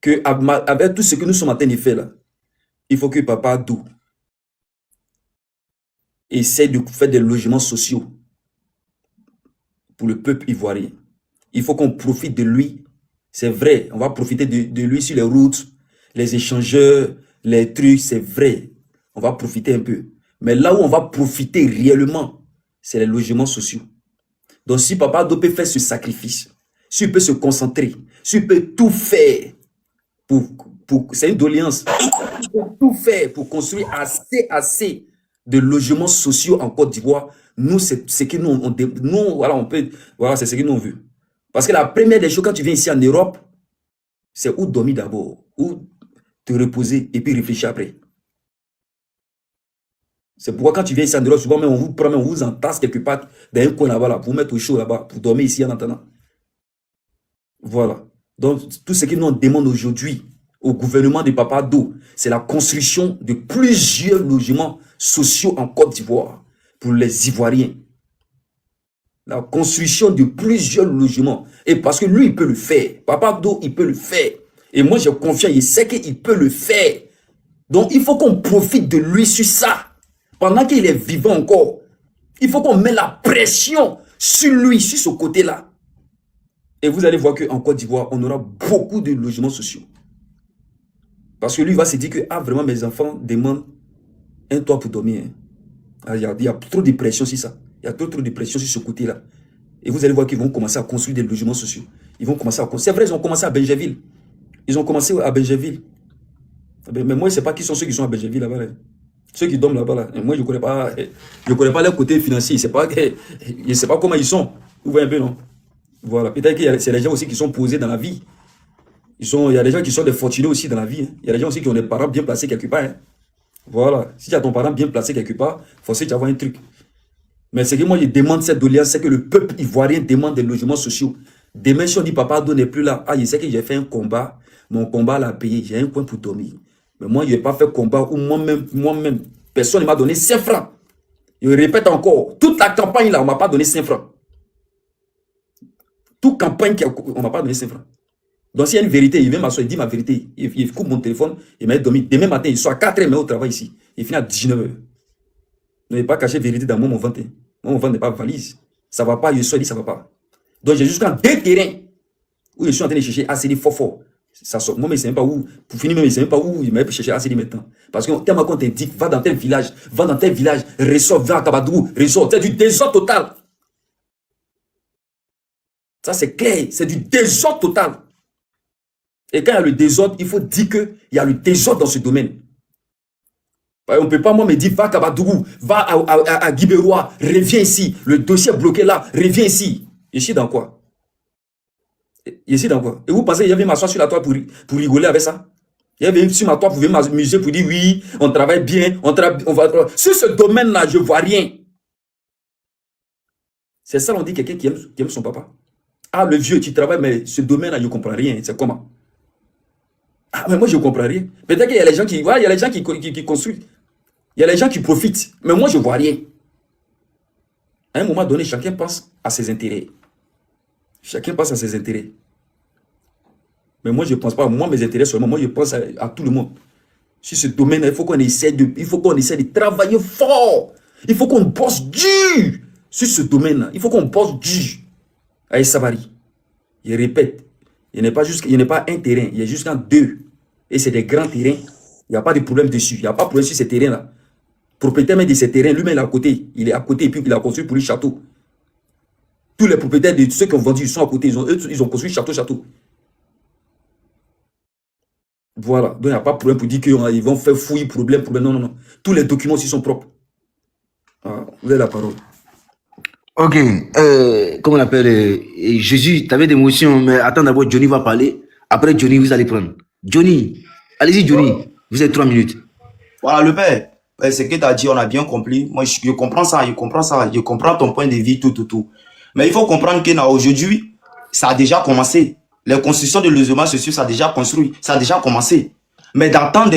que avec tout ce que nous sommes en train de faire là, il faut que Papa Adou essaie de faire des logements sociaux pour le peuple ivoirien. Il faut qu'on profite de lui. C'est vrai, on va profiter de lui sur les routes, les échangeurs, les trucs, c'est vrai. On va profiter un peu. Mais là où on va profiter réellement, c'est les logements sociaux. Donc si Papa Adou peut faire ce sacrifice, s'il peut se concentrer, s'il peut tout faire, c'est une doléance, il peut tout faire pour construire assez de logements sociaux en Côte d'Ivoire. Nous, c'est ce que voilà, c'est ce que nous on veut. Parce que la première des choses, quand tu viens ici en Europe, c'est où dormir d'abord, où te reposer et puis réfléchir après. C'est pourquoi quand tu viens ici en Europe, souvent même on vous prend, on vous entasse quelque part dans un coin là-bas, là, pour vous mettre au chaud là-bas, pour dormir ici en attendant. Voilà. Donc, tout ce que nous demandons aujourd'hui au gouvernement de Papa Do, c'est la construction de plusieurs logements sociaux en Côte d'Ivoire pour les Ivoiriens. La construction de plusieurs logements. Et parce que lui, il peut le faire. Papa Do, il peut le faire. Et moi, j'ai confiance, il sait qu'il peut le faire. Donc, il faut qu'on profite de lui sur ça. Pendant qu'il est vivant encore, il faut qu'on mette la pression sur lui, sur ce côté-là. Et vous allez voir qu'en Côte d'Ivoire, on aura beaucoup de logements sociaux. Parce que lui, il va se dire que, ah, vraiment, mes enfants demandent un toit pour dormir. Il y a trop de pression sur ça. Il y a trop de pression sur ce côté-là. Et vous allez voir qu'ils vont commencer à construire des logements sociaux. Ils vont commencer à construire. C'est vrai, ils ont commencé à Benjerville. Ils ont commencé à Benjerville. Mais moi, je ne sais pas qui sont ceux qui sont à Benjerville là-bas. Là. Ceux qui dorment là-bas. Là. Moi, je ne connais pas leur côté financier. Je ne sais pas comment ils sont. Vous voyez un peu, non? Voilà. Peut-être que c'est les gens aussi qui sont posés dans la vie. Il y a des gens qui sont des fortunés aussi dans la vie. Hein. Il y a des gens aussi qui ont des parents bien placés quelque part. Hein. Voilà. Si tu as ton parent bien placé quelque part, forcément, tu vas avoir un truc. Mais ce que moi, je demande cette doléance, c'est que le peuple ivoirien demande des logements sociaux. Demain, si on dit Papa Do n'est plus là, ah, je sais que j'ai fait un combat, mon combat l'a payé, j'ai un coin pour dormir. Mais moi, je n'ai pas fait combat où moi-même, personne ne m'a donné 5 francs. Je répète encore, toute la campagne là, on ne m'a pas donné 5 francs. Toute campagne, on ne m'a pas donné 5 francs. Donc, s'il y a une vérité, il vient m'asseoir, il dit ma vérité. Il coupe mon téléphone, il m'a dormi. Demain matin, il sort à 4h, mais au travail ici. Il finit à 19h. Ne pas cacher vérité dans mon ventre. Mon ventre n'est pas valise. Ça ne va pas, je suis dit, ça ne va pas. Donc, j'ai jusqu'à 2 terrains où je suis en train de chercher ACD fort. Ça sort. Moi, mais je ne sais même pas où. Pour finir, je ne sais même pas où il m'a chercher ACD maintenant. Parce que tellement qu'on t'indique, va dans tel village, ressort, va à Kabadou, ressort. C'est du désordre total. Ça, c'est clair. C'est du désordre total. Et quand il y a le désordre, il faut dire qu'il y a le désordre dans ce domaine. On ne peut pas, moi, me dire, va à Kabadougou, va à Guibérois, reviens ici. Le dossier est bloqué là, reviens ici. Ici dans quoi? Ici dans quoi? Et vous pensez qu'il y avait m'asseoir sur la toile pour rigoler avec ça? Il y avait sur ma toile pour m'amuser, pour dire, oui, on travaille bien, on va... Sur ce domaine-là, je ne vois rien. C'est ça, on dit quelqu'un qui aime son papa. Ah, le vieux, tu travailles, mais ce domaine-là, je ne comprends rien. C'est comment? Ah, mais moi, je ne comprends rien. Peut-être qu'il y a les gens qui... Voilà, il y a les gens qui construisent. Il y a les gens qui profitent. Mais moi, je ne vois rien. À un moment donné, chacun pense à ses intérêts. Chacun pense à ses intérêts. Mais moi, je ne pense pas. Moi, mes intérêts seulement. Moi, je pense à tout le monde. Sur ce domaine-là, il faut qu'on essaie de travailler fort. Il faut qu'on bosse dur. Sur ce domaine-là, il faut qu'on bosse dur. Aïe Sabari. Je répète. Il n'y a pas un terrain. Il y a jusqu'à 2. Et c'est des grands terrains. Il n'y a pas de problème dessus. Il n'y a pas de problème sur ces terrains-là. Propriétaire même de ces terrains, lui-même, il est à côté. Il est à côté et puis il a construit pour lui château. Tous les propriétaires de ceux qui ont vendu, ils sont à côté. Ils ont construit château. Voilà. Donc, il n'y a pas de problème pour dire qu'ils vont faire fouiller, problème. Non. Tous les documents aussi sont propres. Ah, vous avez la parole. Ok. Comment on appelle Jésus, tu avais des émotions, mais attends d'abord, Johnny va parler. Après, Johnny, vous allez prendre. Johnny, allez-y, Johnny. Vous avez 3 minutes. Voilà, le père. Ce que tu as dit, on a bien compris. Moi, je comprends ça. Je comprends ton point de vue, tout. Mais il faut comprendre qu'aujourd'hui, ça a déjà commencé. Les constructions de logements sociaux, ça a déjà construit. Ça a déjà commencé. Mais d'attendre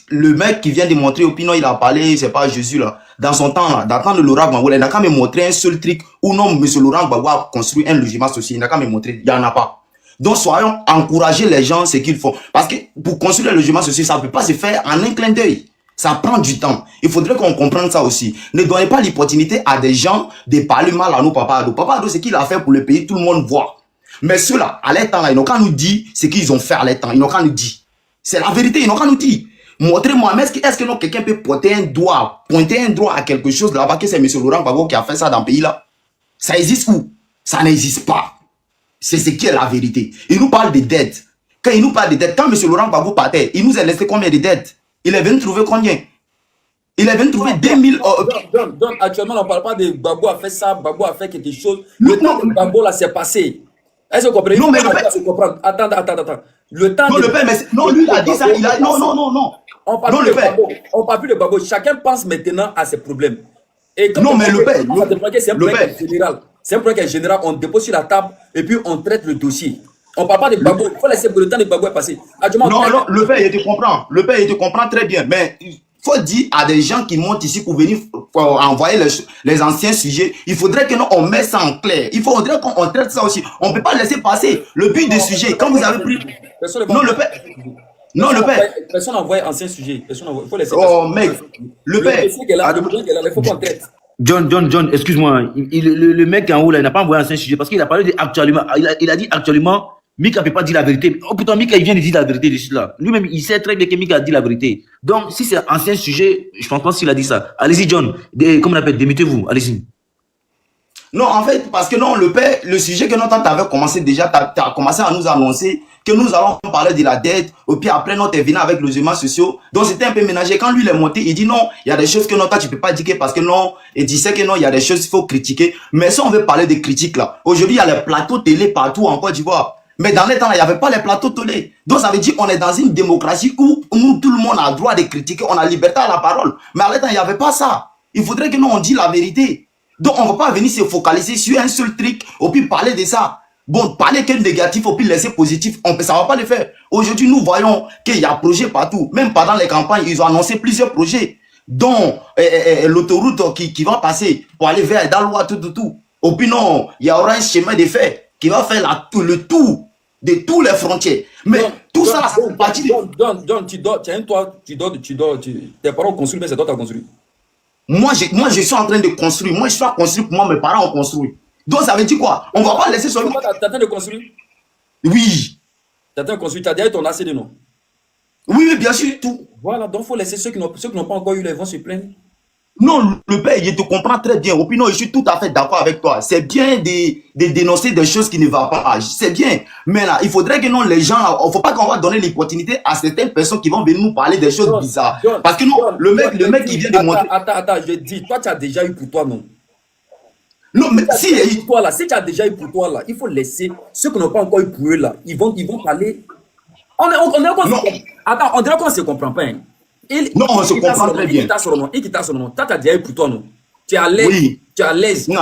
le mec qui vient de montrer, au Pinot, il a parlé, c'est pas Jésus là. Dans son temps là, d'attendre Laurent Gbagbo, il n'a qu'à me montrer un seul truc où non, M. Laurent Gbagbo a construit un logement social. Il n'a qu'à me montrer. Il n'y en a pas. Donc, soyons encourager les gens, ce qu'ils font. Parce que pour construire un logement social, ça ne peut pas se faire en un clin d'œil. Ça prend du temps. Il faudrait qu'on comprenne ça aussi. Ne donnez pas l'opportunité à des gens de parler mal à nos Papa Ado. Papa Ado, ce qu'il a fait pour le pays, tout le monde voit. Mais ceux-là, à leur temps, là, ils n'ont qu'à nous dire ce qu'ils ont fait à leur temps. Ils n'ont qu'à nous dire. C'est la vérité, ils n'ont qu'à nous dire. Montrez-moi, mais est-ce que quelqu'un peut pointer un doigt à quelque chose là-bas, que c'est M. Laurent Gbagbo qui a fait ça dans le pays là? Ça existe où? Ça n'existe pas. C'est ce qui est la vérité. Il nous parle de dettes. Quand il nous parle de dettes, quand M. Laurent Gbagbo partait, il nous a laissé combien de dettes? Il est venu trouver combien? Il est venu trouver 2000... Donc, actuellement, on ne parle pas de Gbagbo a fait ça, Gbagbo a fait quelque chose. Le temps de Gbagbo, là, c'est passé. Est-ce que vous comprenez? Non, mais Attends. Le temps non, de... le père, mais non, lui, il a dit ça. Non. On parle plus de Gbagbo. Chacun pense maintenant à ses problèmes. Et non, mais le père... C'est un problème général. C'est un problème général. On dépose sur la table et puis on traite le dossier. On ne parle pas de Gbagbo. Il faut laisser le temps de Gbagbo passer. Non, non, le père, il te comprend. Le père, il te comprend très bien. Mais il faut dire à des gens qui montent ici pour venir envoyer les anciens sujets, il faudrait que nous, on mette ça en clair. Il faudrait qu'on traite ça aussi. On ne peut pas laisser passer le but des sujets. Quand vous avez pris... Non, le père... Non, le père... Personne n'envoie ancien sujet. Il faut laisser passer. Oh, mec, le père... Il faut qu'on traite. John, excuse-moi. Le mec en haut, là, il n'a pas envoyé un sujet parce qu'il a parlé d'actuellement. Il a dit actuellement, Mika ne peut pas dire la vérité. Oh putain, Mika, il vient de dire la vérité dessus là. Lui-même, il sait très bien que Mika a dit la vérité. Donc, si c'est un ancien sujet, je pense pas qu'il a dit ça. Allez-y, John. Comment on appelle? Démettez-vous. Allez-y. Non, en fait, parce que non, le père, le sujet que nous avons commencé déjà, tu as commencé à nous annoncer que nous allons parler de la dette, et puis après, nous t'es venu avec les logements sociaux. Donc, c'était un peu ménagé. Quand lui, il est monté, il dit non, il y a des choses que non, toi, tu peux pas dire parce que non, et il sait que non, il y a des choses qu'il faut critiquer. Mais si on veut parler de critiques là, aujourd'hui, il y a les plateaux télé partout en Côte d'Ivoire. Mais dans les temps, il n'y avait pas les plateaux télé. Donc, ça veut dire qu'on est dans une démocratie où tout le monde a le droit de critiquer, on a liberté à la parole. Mais à l'état, il n'y avait pas ça. Il faudrait que nous, on dise la vérité. Donc, on ne va pas venir se focaliser sur un seul truc, et puis parler de ça. Bon, parler que négatif, et puis laisser positif, ça ne va pas le faire. Aujourd'hui, nous voyons qu'il y a projet partout. Même pendant les campagnes, ils ont annoncé plusieurs projets, dont l'autoroute qui va passer pour aller vers Daloa, tout. Et puis non, il y aura un chemin de fer qui va faire le tour de toutes les frontières. Mais tout ça, c'est parti. John, tu as un toit, tes parents construisent, mais c'est toi qui as construit. Moi, je suis en train de construire. Moi, je suis à construire pour moi, mes parents ont construit. Donc, ça veut dire quoi? On ne va pas laisser seulement... Tu es en train de construire? Oui. Tu es en train de construire, tu as déjà ton ACD, non? Oui, bien sûr, tout. Voilà, donc il faut laisser ceux qui n'ont pas encore eu, ils vont se plaindre. Non, le père, il te comprend très bien. Et puis non, je suis tout à fait d'accord avec toi. C'est bien de dénoncer des choses qui ne vont pas. C'est bien. Mais là, il faudrait que non, les gens, il ne faut pas qu'on va donner l'opportunité à certaines personnes qui vont venir nous parler des choses bizarres. Parce que non, le mec qui vient de montrer... Attends, je dis, toi, tu as déjà eu pour toi, non? Non, mais si tu as déjà eu pour toi, là, il faut laisser ceux qui n'ont pas encore eu pour eux, là. Ils vont parler. Attends, on dirait qu'on ne se comprend pas. Hein. Non, on se comprend très bien. Il quitte son nom. Toi, tu as déjà eu pour toi, non? Tu es à l'aise. Oui. Tu es à l'aise. Non,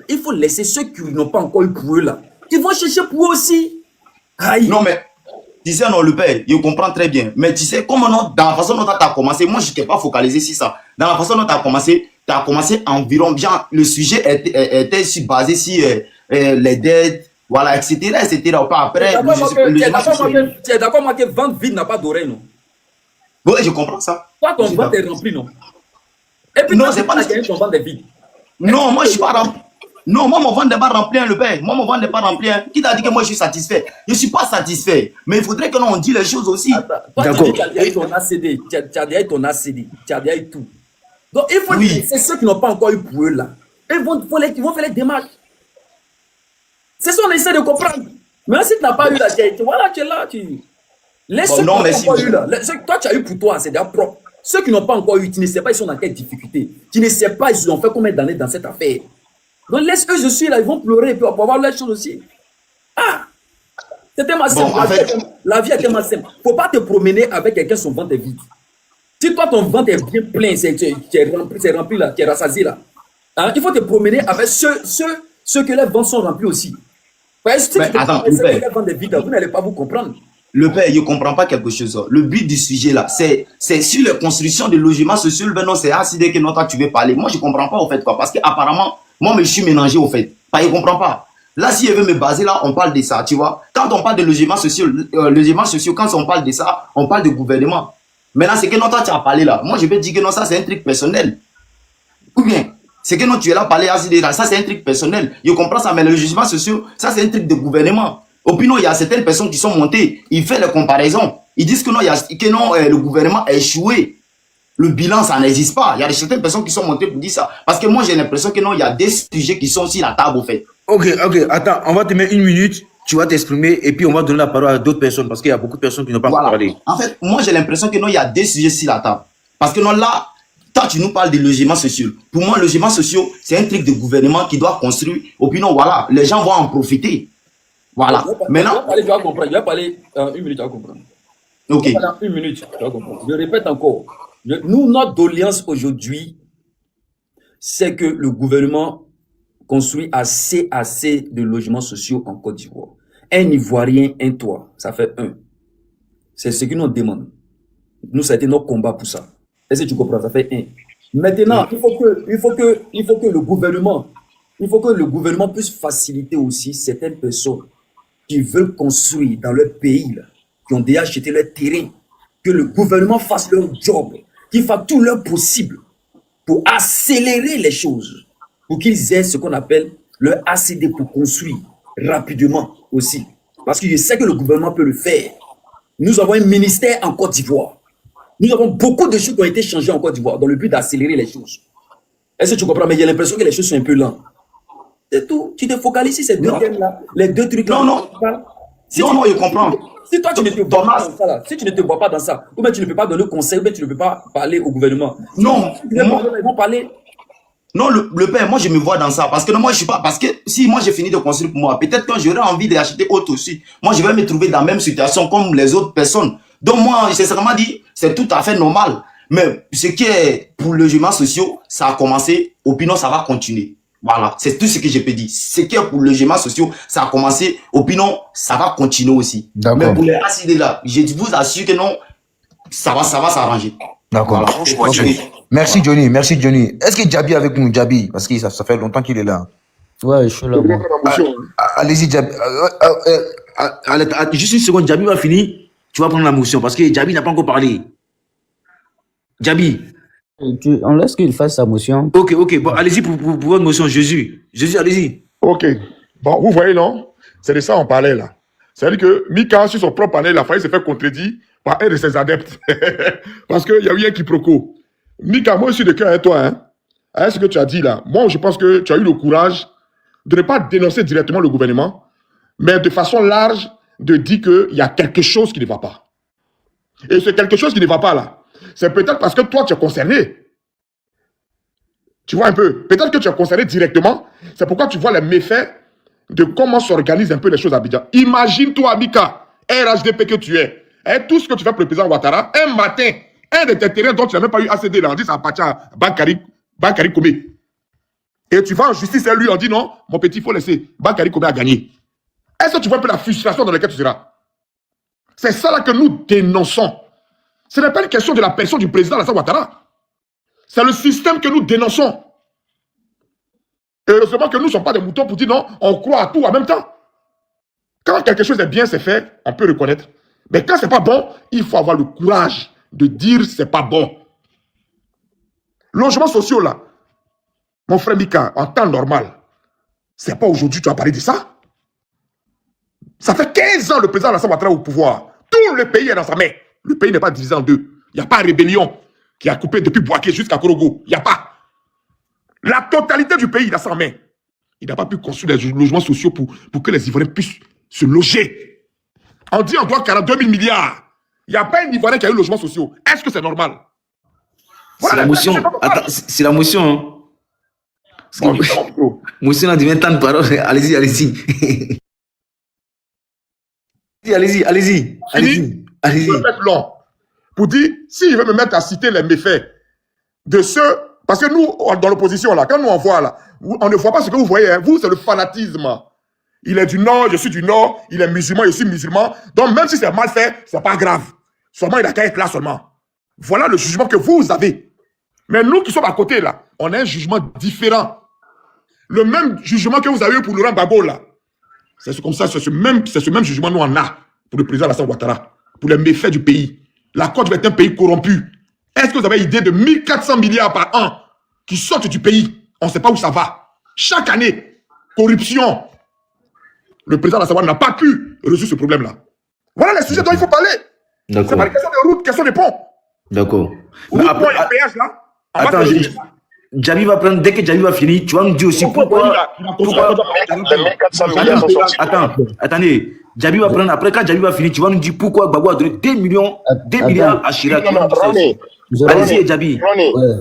il faut laisser ceux qui n'ont pas encore eu pour eux, là. Ils vont chercher pour eux aussi. Aïe. Non, mais tu sais, non, le père, il comprend très bien. Mais tu sais, comment non, dans la façon dont tu as commencé, moi, je n'étais pas focalisé sur ça. Dans la façon dont tu as commencé environ bien, le sujet était basé sur les dettes, voilà, etc. Après, tu es d'accord, moi, que ventre vide n'a pas d'oreille, non? Oui, je comprends ça. Toi, ton ventre est rempli, non? Et puis, non, c'est pas ton ventre est vide. Non, moi, je suis pas rempli. Non, moi, mon ventre n'est pas rempli, le père. Moi, mon ventre n'est pas rempli. Qui t'a dit que moi, je suis satisfait? Je ne suis pas satisfait. Mais il faudrait que l'on dise les choses aussi. D'accord. Tu as déjà eu ton ACD. Tu as déjà eu ton ACD. Tu as déjà eu tout. Donc, il faut c'est ceux qui n'ont pas encore eu pour eux, là. Ils vont faire les démarches. C'est ça qu'on essaie de comprendre. Mais si tu n'as pas eu la charité, voilà, tu es là. Laisse ceux qui n'ont pas encore eu, là. Toi, tu as eu pour toi, c'est déjà propre. Ceux qui n'ont pas encore eu, tu ne sais pas, ils sont dans quelle difficulté. Tu ne sais pas, ils ont fait combien d'années dans cette affaire. Donc, laisse eux, je suis là, ils vont pleurer, et puis on va voir les choses aussi. Ah! C'était ma simple. La vie est tellement simple. Il ne faut pas te promener avec quelqu'un, son ventre est vide. Si toi, ton ventre est bien plein, c'est rempli là, tu es rassasié là. Hein? Il faut te promener avec ceux que les ventres sont remplis aussi. Parce que si attends, les ventres est vide, vous n'allez pas vous comprendre. Le père, il ne comprend pas quelque chose. Le but du sujet là, c'est sur la construction de logements sociaux. Ben non, c'est ACD que non, toi, tu veux parler. Moi, je ne comprends pas au fait quoi. Parce qu'apparemment, moi, je suis mélangé au fait. Il ne comprend pas. Là, si je veux me baser là, on parle de ça, tu vois. Quand on parle de logements sociaux, quand on parle de ça, on parle de gouvernement. Maintenant, c'est que non, toi, tu as parlé là. Moi, je vais dire que non, ça, c'est un truc personnel. Ou bien, c'est que non, tu es là parler ACD là. Ça, c'est un truc personnel. Je comprends ça, mais les logements sociaux, ça, c'est un truc de gouvernement. Au plus, non, il y a certaines personnes qui sont montées. Ils font les comparaisons. Ils disent que non, le gouvernement a échoué. Le bilan, ça n'existe pas. Il y a certaines personnes qui sont montées pour dire ça. Parce que moi, j'ai l'impression que non, il y a des sujets qui sont sur la table, au fait. Ok, attends, on va te mettre 1 minute, tu vas t'exprimer et puis on va donner la parole à d'autres personnes parce qu'il y a beaucoup de personnes qui n'ont pas parlé. En fait, moi, j'ai l'impression que non, il y a des sujets sur la table. Parce que non, là, quand tu nous parles de logements sociaux, pour moi, logements sociaux, c'est un truc de gouvernement qui doit construire. Et puis non, voilà, les gens vont en profiter. Voilà. Maintenant. Je vais parler 1 minute, tu vas comprendre. Ok. 1 minute, tu vas comprendre. Je répète encore. Nous, notre doléance aujourd'hui, c'est que le gouvernement construit assez de logements sociaux en Côte d'Ivoire. Un Ivoirien, un toit, ça fait un. C'est ce que nous demandons. Nous, ça a été notre combat pour ça. Est-ce que tu comprends? Ça fait un. Maintenant, il faut que le gouvernement puisse faciliter aussi certaines personnes qui veulent construire dans leur pays, là, qui ont déjà acheté leur terrain, que le gouvernement fasse leur job, qu'il fasse tout leur possible pour accélérer les choses, pour qu'ils aient ce qu'on appelle leur ACD pour construire rapidement aussi. Parce que je sais que le gouvernement peut le faire. Nous avons un ministère en Côte d'Ivoire. Nous avons beaucoup de choses qui ont été changées en Côte d'Ivoire dans le but d'accélérer les choses. Est-ce que tu comprends? Mais j'ai l'impression que les choses sont un peu lentes. C'est tout. Tu te focalises sur ces deux thèmes-là, les deux trucs-là. Non, je comprends. Si toi, tu ne te vois pas dans ça, là, si tu ne te vois pas dans ça, ou bien tu ne peux pas donner conseil, ou bien tu ne peux pas parler au gouvernement. Non, ils vont parler. Non, le père, moi je me vois dans ça. Parce que moi je suis pas. Parce que si moi j'ai fini de construire pour moi, peut-être quand j'aurai envie d'acheter autre aussi, moi je vais me trouver dans la même situation comme les autres personnes. Donc moi, j'ai sincèrement dit, c'est tout à fait normal. Mais ce qui est pour le logement social, ça a commencé, opinion, ça va continuer. Voilà, c'est tout ce que je peux dire. Ce qui est pour le logement social, ça a commencé, opinion, ça va continuer aussi. Mais pour les ACD là, je vous assure que non, ça va s'arranger. D'accord. Voilà. Okay. Merci Johnny, merci Johnny. Est-ce que Djaby est avec nous, Djaby? Parce que ça fait longtemps qu'il est là. Ouais, je suis là. Allez-y, Djaby. Juste une seconde, Djaby va finir. Tu vas prendre la motion parce que Djaby n'a pas encore parlé. Djaby. On laisse qu'il fasse sa motion. Ok. Bon, allez-y pour votre motion, Jésus. Jésus, allez-y. Ok. Bon, vous voyez, non? C'est de ça qu'on parlait là. C'est-à-dire que Mika, sur son propre année, il a failli se faire contredire par un de ses adeptes. Parce qu'il y a eu un quiproquo. Mika, moi, je suis de cœur avec toi. Hein? Avec ce que tu as dit là. Moi, je pense que tu as eu le courage de ne pas dénoncer directement le gouvernement, mais de façon large, de dire qu'il y a quelque chose qui ne va pas. Et c'est quelque chose qui ne va pas là. C'est peut-être parce que toi, tu es concerné. Tu vois un peu. Peut-être que tu es concerné directement. C'est pourquoi tu vois les méfaits de comment s'organisent un peu les choses à Abidjan. Imagine-toi, Mika, RHDP que tu es, et tout ce que tu fais pour le président Ouattara, un matin, un de tes terrains dont tu n'as même pas eu ACD, là, on dit ça appartient à Bakary Kobe. Et tu vas en justice et lui, on dit non, mon petit, il faut laisser. Bakary Kobe a gagné. Est-ce que tu vois un peu la frustration dans laquelle tu seras? C'est ça là que nous dénonçons. Ce n'est pas une question de la personne du président Alassane Ouattara. C'est le système que nous dénonçons. Et heureusement que nous ne sommes pas des moutons pour dire non, on croit à tout en même temps. Quand quelque chose est bien, c'est fait, on peut reconnaître. Mais quand c'est pas bon, il faut avoir le courage de dire c'est pas bon. Logements sociaux là, mon frère Mika, en temps normal, c'est pas aujourd'hui que tu as parlé de ça. Ça fait 15 ans le président Alassane Ouattara au pouvoir. Tout le pays est dans sa main. Le pays n'est pas divisé en deux. Il n'y a pas de rébellion qui a coupé depuis Bouaké jusqu'à Korogo. Il n'y a pas. La totalité du pays est dans sa main. Il n'a pas pu construire des logements sociaux pour que les Ivoiriens puissent se loger. On dit on doit 42 000 milliards. Il n'y a pas un Ivoirien qui a eu logements sociaux. Est-ce que c'est normal? Voilà, c'est la motion. Attends, c'est la motion. Hein. Motion a devient tant de paroles. Allez-y. Allez-y. Pour dire, s'il veut me mettre à citer les méfaits de ceux... Parce que nous, dans l'opposition, là, quand nous on voit, là, on ne voit pas ce que vous voyez. Hein. Vous, c'est le fanatisme. Il est du Nord, je suis du Nord. Il est musulman, je suis musulman. Donc, même si c'est mal fait, c'est pas grave. Seulement, il a qu'à être là seulement. Voilà le jugement que vous avez. Mais nous qui sommes à côté, là, on a un jugement différent. Le même jugement que vous avez eu pour Laurent Gbagbo, là. C'est comme ça, c'est ce même jugement nous on a pour le président Alassane Ouattara, pour les méfaits du pays. La Côte d'Ivoire est un pays corrompu. Est-ce que vous avez idée de 1400 milliards par an qui sortent du pays? On ne sait pas où ça va. Chaque année, corruption. Le président Alassane Ouattara n'a pas pu résoudre ce problème-là. Voilà les sujets dont il faut parler. C'est pas une question de route, question de pont. D'accord. Mais après, il y a péage là. Attends, Djaby va prendre, dès que Djaby va finir, tu vas me dire aussi pourquoi attendez, Djaby va prendre, après quand Djaby va finir, tu vas nous dire pourquoi Gbagbo a donné 2 milliards à Chirac. Allez-y, Djaby.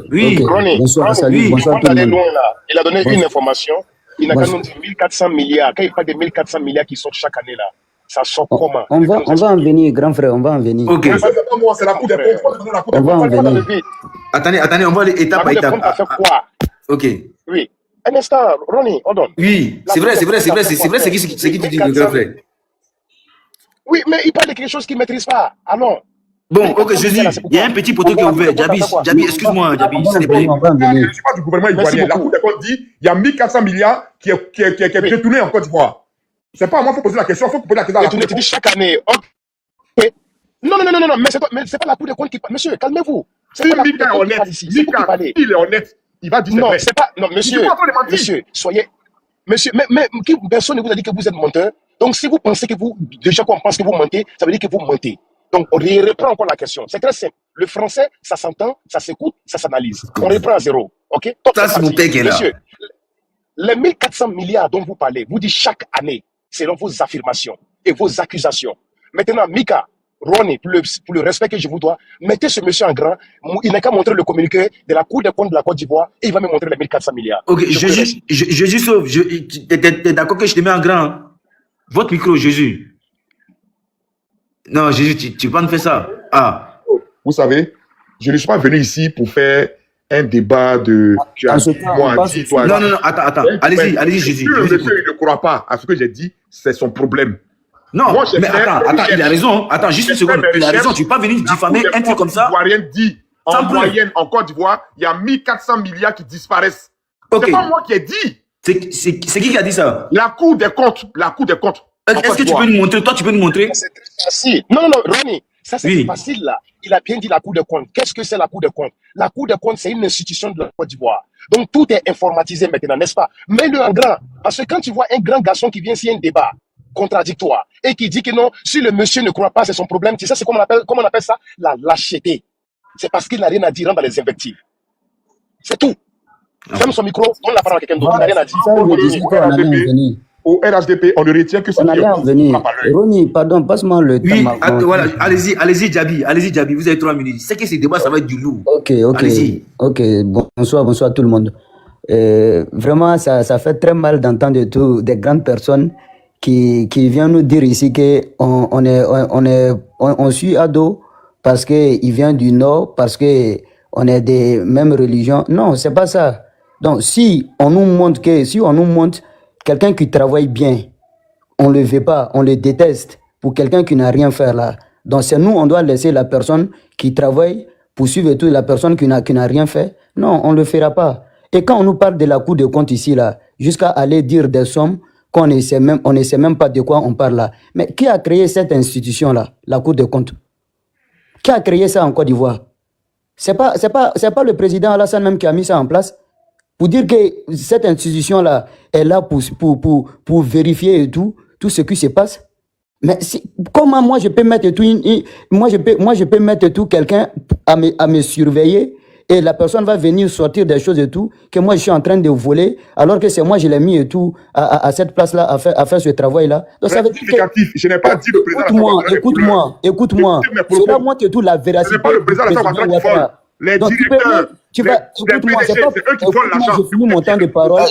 Oui. Bonsoir, salut. Bonsoir tout le monde. Il a donné une information. Il n'a qu'à nous dire 1400 milliards. Quand il parle de 1400 milliards qui sortent chaque année là, ça sort comment? On va en venir, grand frère, on va en venir. Ok. C'est la cour des comptes. On va en venir. Attendez, on va aller étape par étape. Ok. Oui. Un instant, Ronnie, hold on. Oui, c'est vrai ce qui tu dis, le grand frère. Oui, mais il parle de quelque chose qu'il ne maîtrise pas. Alors, Bon, 1400 ok, Jésus, milliards, c'est il y a pourquoi? un petit poteau qui est La Cour des ouvert. comptes a Jabi, fait quoi? Jabi, excuse-moi, Jabi, On va s'il te en venir, plaît. on va en Je venir. ne suis pas du gouvernement Merci ivoirien. La beaucoup. Cour des comptes dit il y a 1400 milliards qui est Oui. détourné en Côte d'Ivoire. C'est pas à moi qu'il faut poser la question, il faut poser la question à Et la tu Cour ne des te dis comptes. chaque année. Ok. Non, non, non, non, non, mais c'est pas la Cour des comptes qui parle. Monsieur, calmez-vous. C'est Si pas la Cour des Mika est comptes qui parle honnête, ici. C'est vous qui Mika, parlez. il est honnête, il va dire c'est Non, vrai. c'est pas. Non, Je ne suis monsieur, pas en train de mentir. monsieur, soyez. Monsieur, mais personne ne vous a dit que vous êtes menteur. Donc, si vous pensez que vous, déjà qu'on pense que vous mentez, ça veut dire que vous mentez. Donc, on reprend encore la question. C'est très simple. Le français, ça s'entend, ça s'écoute, ça s'analyse. On reprend à zéro. OK? Top, Ça, c'est c'est mon parti. père qui est là. Monsieur, les 1400 milliards dont vous parlez, vous dites chaque année, selon vos affirmations et vos accusations. Maintenant, Mika, Ronnie, pour le respect que je vous dois, mettez ce monsieur en grand. Il n'a qu'à montrer le communiqué de la Cour des comptes de la Côte d'Ivoire et il va me montrer les 1400 milliards. Ok, Je vous le reste. Jésus sauve. T'es d'accord que je te mets en grand? Hein? Votre micro, Jésus. Non, Jésus, tu vas me faire ça. Ah. Vous savez, je ne suis pas venu ici pour faire un débat de tu as En ce dit, cas, moi on passe dit, au toi Non, dit. non, non, attends. Mais Allez-y, si Jésus. le Je vous monsieur écoute. il ne croit pas à ce que j'ai dit, c'est son problème. Non, Moi, j'ai mais fait attends, mes il a recherches. raison. Attends, juste J'ai une fait seconde. mes Il a raison. recherches. Tu peux pas venir La Cour diffamer des un truc comptes comme ça ivoirienne dit, sans en preuve. moyenne, en Côte d'Ivoire, il y a 1400 milliards qui disparaissent. Ok. C'est pas moi qui ai dit. C'est qui a dit ça? La Cour des comptes, en Est-ce Côte que tu d'Ivoire. peux nous montrer? Toi, tu peux nous montrer? Ça, c'est très facile. Non, non, non, Ronnie, ça c'est Oui. facile là. Il a bien dit la Cour des comptes. Qu'est-ce que c'est la Cour des comptes? La Cour des comptes, c'est une institution de la Côte d'Ivoire. Donc tout est informatisé maintenant, n'est-ce pas? Mets-le en grand. Parce que quand tu vois un grand garçon qui vient s'il y a un débat contradictoire et qui dit que non, si le monsieur ne croit pas, c'est son problème, tu sais, c'est comment on appelle ça? La lâcheté. C'est parce qu'il n'a rien à dire dans les invectives. C'est tout. Ferme son micro, donne la parole à quelqu'un d'autre. Il n'a rien à dire. Ça, je discute, on allait en venir. Au RHDP, on ne retient que ce On qui allait est en bon, venir. frappe à l'œil. Ronnie, pardon, passe-moi le Oui, temps. voilà, allez-y, Djabi, vous avez 3 minutes. C'est que ces débats, ça va être du lourd. Ok, Allez-y. bonsoir tout le monde. Vraiment, ça fait très mal d'entendre des grandes personnes qui viennent nous dire ici on suit Ado parce qu'il vient du Nord, parce qu'on est des mêmes religions. Non, c'est pas ça. Donc, si on nous montre quelqu'un qui travaille bien, on le veut pas, on le déteste pour quelqu'un qui n'a rien fait là. Donc c'est nous, on doit laisser la personne qui travaille poursuivre tout la personne qui n'a rien fait. Non, on ne le fera pas. Et quand on nous parle de la Cour des comptes ici là, jusqu'à aller dire des sommes qu'on ne sait même pas de quoi on parle là. Mais qui a créé cette institution là, la Cour des comptes? Qui a créé ça en Côte d'Ivoire? C'est pas le président Alassane même qui a mis ça en place. Pour dire que cette institution-là est là pour vérifier et tout ce qui se passe. Mais comment moi je peux mettre tout moi je peux mettre tout quelqu'un à me surveiller et la personne va venir sortir des choses et tout que moi je suis en train de voler alors que c'est moi je l'ai mis et tout à cette place-là à faire ce travail-là. Donc ça veut dire que Je n'ai pas dit le président. écoute-moi. Cela montre tout la véracité. Ce n'est pas le président Alassane Ouattara qui vole. Les Donc, directeurs, écoute-moi, c'est eux qui volent l'argent. J'ai fini mon temps de parole.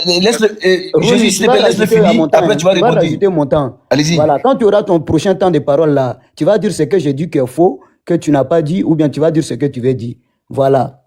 Jésus, s'il te plaît, laisse-le finir. Après, tu vas répondre. Rajouter mon temps. Allez-y. Voilà, quand tu auras ton prochain temps de parole là, tu vas dire ce que j'ai dit qui est faux, que tu n'as pas dit, ou bien tu vas dire ce que tu veux dire. Voilà.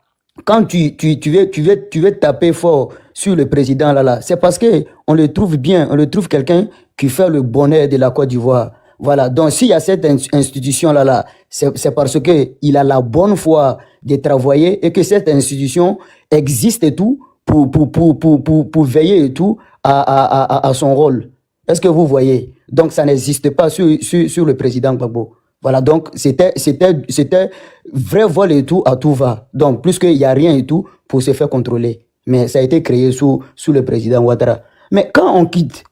Quand tu veux taper fort sur le président là, c'est parce que on le trouve bien, on le trouve quelqu'un qui fait le bonheur de la Côte d'Ivoire. Voilà, donc s'il y a cette institution-là, c'est parce qu'il a la bonne foi de travailler et que cette institution existe et tout pour veiller et tout à son rôle. Est-ce que vous voyez? Donc ça n'existe pas sur le président Gbagbo. Voilà, donc c'était vrai vol et tout à tout va. Donc plus qu'il n'y a rien et tout pour se faire contrôler. Mais ça a été créé sous le président Ouattara. Mais quand on quitte,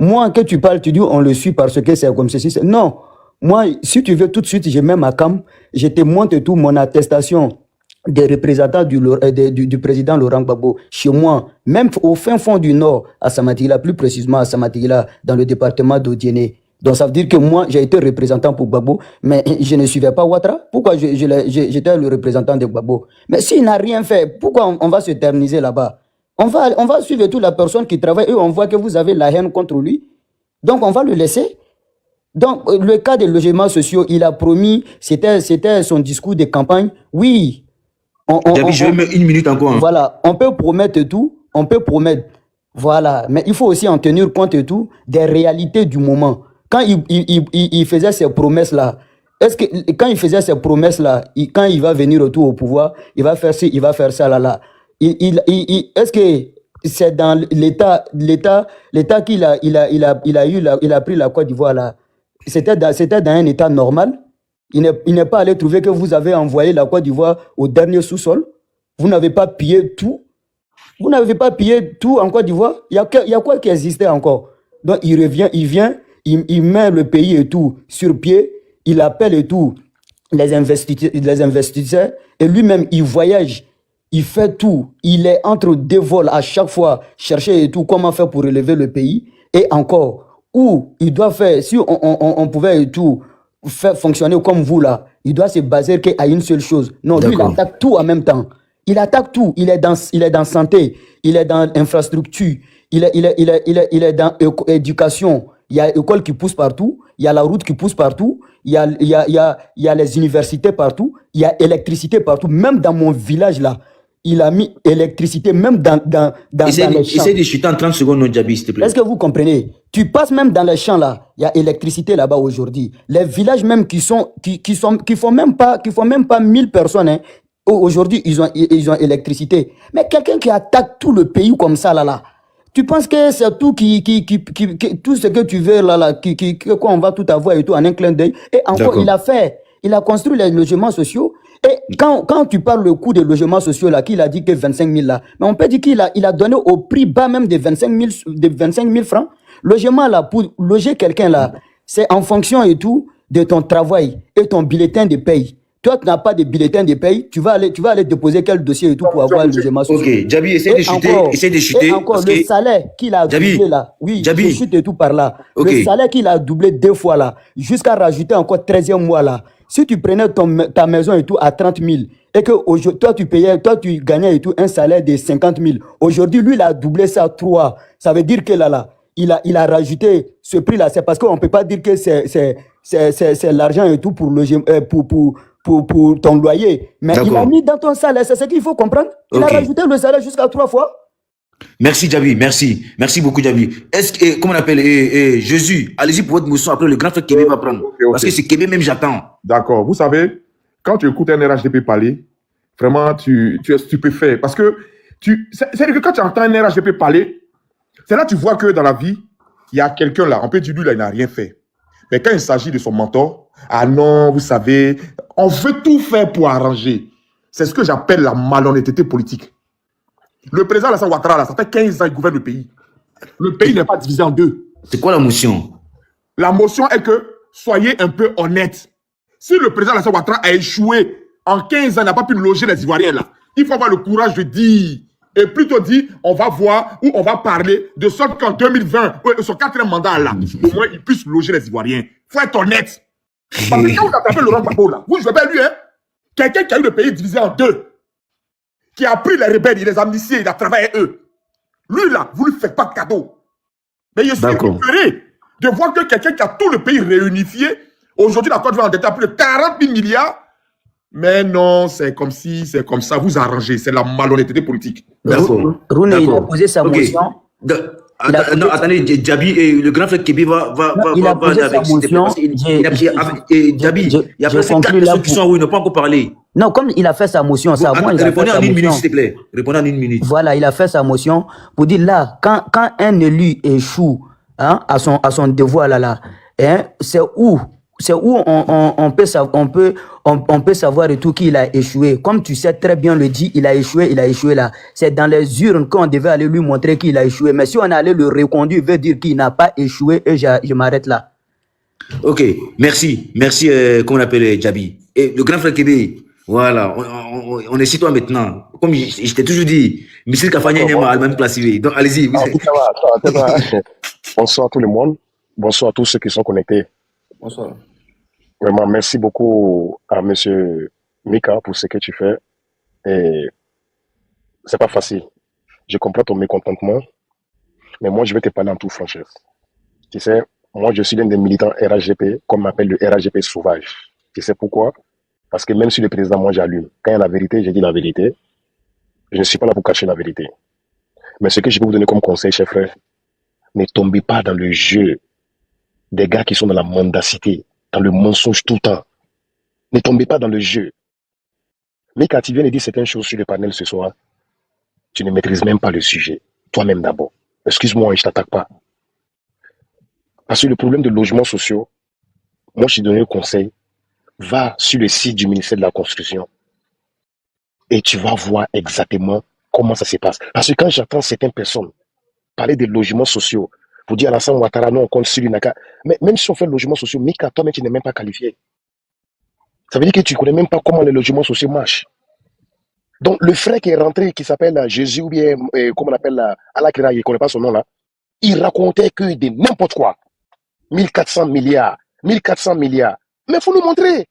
moi, que tu parles, tu dis on le suit parce que c'est comme ceci. Non. Moi, si tu veux tout de suite, je mets ma cam, je te montre tout mon attestation des représentants du président Laurent Gbagbo chez moi, même au fin fond du Nord, à Samatila, plus précisément à Samatila, dans le département d'Odiéné. Donc ça veut dire que moi, j'ai été représentant pour Gbagbo, mais je ne suivais pas Ouattara. Pourquoi j'étais le représentant de Gbagbo? Mais s'il n'a rien fait, pourquoi on va s'éterniser là-bas? On va suivre toute la personne qui travaille et on voit que vous avez la haine contre lui. Donc, on va le laisser. Donc, le cas des logements sociaux, il a promis, c'était son discours de campagne. Oui. Je vais mettre 1 minute encore. Hein. Voilà. On peut promettre tout. On peut promettre. Voilà. Mais il faut aussi en tenir compte et tout des réalités du moment. quand il faisait ces promesses-là, est-ce que quand il faisait ces promesses-là, quand il va venir retour au pouvoir, il va faire ci, il va faire ça, là, là. Est-ce que c'est dans l'État qu'il il a pris la Côte d'Ivoire, là? C'était dans un État normal. Il n'est pas allé trouver que vous avez envoyé la Côte d'Ivoire au dernier sous-sol. Vous n'avez pas pillé tout. Vous n'avez pas pillé tout en Côte d'Ivoire. Il y a quoi qui existait encore? Donc, il revient, il met le pays et tout sur pied. Il appelle et tout les investisseurs. Et lui-même, il voyage. Il fait tout. Il est entre deux vols à chaque fois, chercher et tout, comment faire pour relever le pays. Et encore, où il doit faire, si on pouvait et tout faire fonctionner comme vous là, il doit se baser qu'à une seule chose. Non, lui, il attaque tout en même temps. Il attaque tout. Il est dans santé, il est dans infrastructure, il est dans éducation. Il y a l'école qui pousse partout, il y a la route qui pousse partout, il y a les universités partout, il y a électricité partout. Même dans mon village là, il a mis électricité, même dans les champs. Essaye de chuter en 30 secondes, non, Djabi, s'il te plaît. Est-ce que vous comprenez? Tu passes même dans les champs là, il y a électricité là-bas aujourd'hui. Les villages même qui font même pas 1000 personnes, hein, aujourd'hui ils ont électricité. Mais quelqu'un qui attaque tout le pays comme ça là, tu penses que c'est tout tout ce que tu veux là, quoi on va tout avoir et tout en un clin d'œil. Et encore, il a construit les logements sociaux. Et quand tu parles le coût des logements sociaux là, qu'il a dit que 25 000 là, mais on peut dire qu'il a donné au prix bas même de 25 000 francs. Logement là, pour loger quelqu'un là, c'est en fonction et tout de ton travail et ton bulletin de paye. Toi, tu n'as pas de bulletin de paye, tu vas aller déposer quel dossier et tout pour avoir le logement social. Ok, Djabi, essaie de chuter. Et encore, le salaire qu'il a doublé là, oui, je chute et tout par là. Le salaire qu'il a doublé 2 fois là, jusqu'à rajouter encore 13e mois là. Si tu prenais ta maison et tout à 30 000 et que toi tu gagnais et tout un salaire de 50 000, aujourd'hui, lui, il a doublé ça à 3. Ça veut dire que là, il a rajouté ce prix-là. C'est parce qu'on ne peut pas dire que c'est l'argent et tout pour loger, pour ton loyer. Mais il a mis dans ton salaire, c'est ce qu'il faut comprendre. Il a rajouté le salaire jusqu'à 3 fois. Merci Djabi, merci. Merci beaucoup Djabi. Est-ce que, comment on appelle, Jésus, allez-y pour votre motion, après le grand frère Kébé va prendre. Okay. Parce que c'est Kébé même, j'attends. D'accord. Vous savez, quand tu écoutes un RHDP parler, vraiment, tu es stupéfait. Parce que, c'est-à-dire que quand tu entends un RHDP parler, c'est là que tu vois que dans la vie, il y a quelqu'un là, on peut dire lui là, il n'a rien fait. Mais quand il s'agit de son mentor, ah non, vous savez, on veut tout faire pour arranger. C'est ce que j'appelle la malhonnêteté politique. Le président Alassane Ouattara, là, ça fait 15 ans qu'il gouverne le pays. Le pays n'est pas divisé en deux. C'est quoi la motion? La motion est que soyez un peu honnête. Si le président Alassane Ouattara a échoué en 15 ans, n'a pas pu loger les Ivoiriens là, il faut avoir le courage de dire, et plutôt dire, on va voir ou on va parler, de sorte qu'en 2020, son 4e mandat là, au moins il puisse loger les Ivoiriens. Il faut être honnête. Parce que quand vous attrapez Laurent Gbagbo là, vous ne jouez pas lui, hein? Quelqu'un qui a eu le pays divisé en deux, qui a pris les rebelles, il les a amnistiés, il a travaillé eux. Lui, là, vous ne lui faites pas de cadeau. Mais je suis écœuré de voir que quelqu'un qui a tout le pays réunifié, aujourd'hui, la Côte d'Ivoire endetté à plus de 40 000 milliards. Mais non, c'est comme si, c'est comme ça, vous arrangez. C'est la malhonnêteté politique. Roune, il a posé sa motion. Non, attendez, Djabi et le grand frère Kébé va poser sa motion. Djabi, il y a presque 4 personnes qui sont où ils n'ont pas encore parlé. Non, comme il a fait sa motion, ça, moi, il a répondez fait en sa une minute, motion. s'il te plaît. Répondez en une minute. Voilà, il a fait sa motion pour dire là, quand un élu échoue, hein, à son devoir là, hein, c'est où on peut savoir et tout qu'il a échoué. Comme tu sais très bien le dit, il a échoué là. C'est dans les urnes qu'on devait aller lui montrer qu'il a échoué. Mais si on allait le reconduire, veut dire qu'il n'a pas échoué et je m'arrête là. Ok, merci, comment on appelle Djabi. Et le grand frère Kébé, voilà, on est chez toi maintenant. Comme je t'ai toujours dit, Michel Kafania n'est pas à la même place. Donc allez-y. Bonsoir tout le monde. Bonsoir à tous ceux qui sont connectés. Bonsoir. Vraiment, merci beaucoup à monsieur Mika pour ce que tu fais. Et c'est pas facile. Je comprends ton mécontentement, mais moi, je vais te parler en toute franchise. Tu sais, moi, je suis l'un des militants RHGP, comme on m'appelle le RHGP sauvage. Tu sais pourquoi? Parce que même si le président, moi, j'allume. Quand il y a la vérité, j'ai dit la vérité. Je ne suis pas là pour cacher la vérité. Mais ce que je peux vous donner comme conseil, chers frères, ne tombez pas dans le jeu des gars qui sont dans la mendacité, dans le mensonge tout le temps. Ne tombez pas dans le jeu. Mais quand tu viens de dire certaines choses sur le panel ce soir, tu ne maîtrises même pas le sujet. Toi-même d'abord. Excuse-moi, je ne t'attaque pas. Parce que le problème de logements sociaux, moi je t'ai donné le conseil, va sur le site du ministère de la Construction et tu vas voir exactement comment ça se passe. Parce que quand j'entends certaines personnes parler des logements sociaux, pour dire Alassane Ouattara, non, on compte sur l'UNACA, mais même si on fait le logement social, Mika, toi-même tu n'es même pas qualifié. Ça veut dire que tu ne connais même pas comment les logements sociaux marchent. Donc le frère qui est rentré, qui s'appelle Jésus, ou bien, comment on appelle, Alakira, il ne connaît pas son nom là, il racontait que de n'importe quoi. 1400 milliards, 1400 milliards. Mais il faut nous montrer.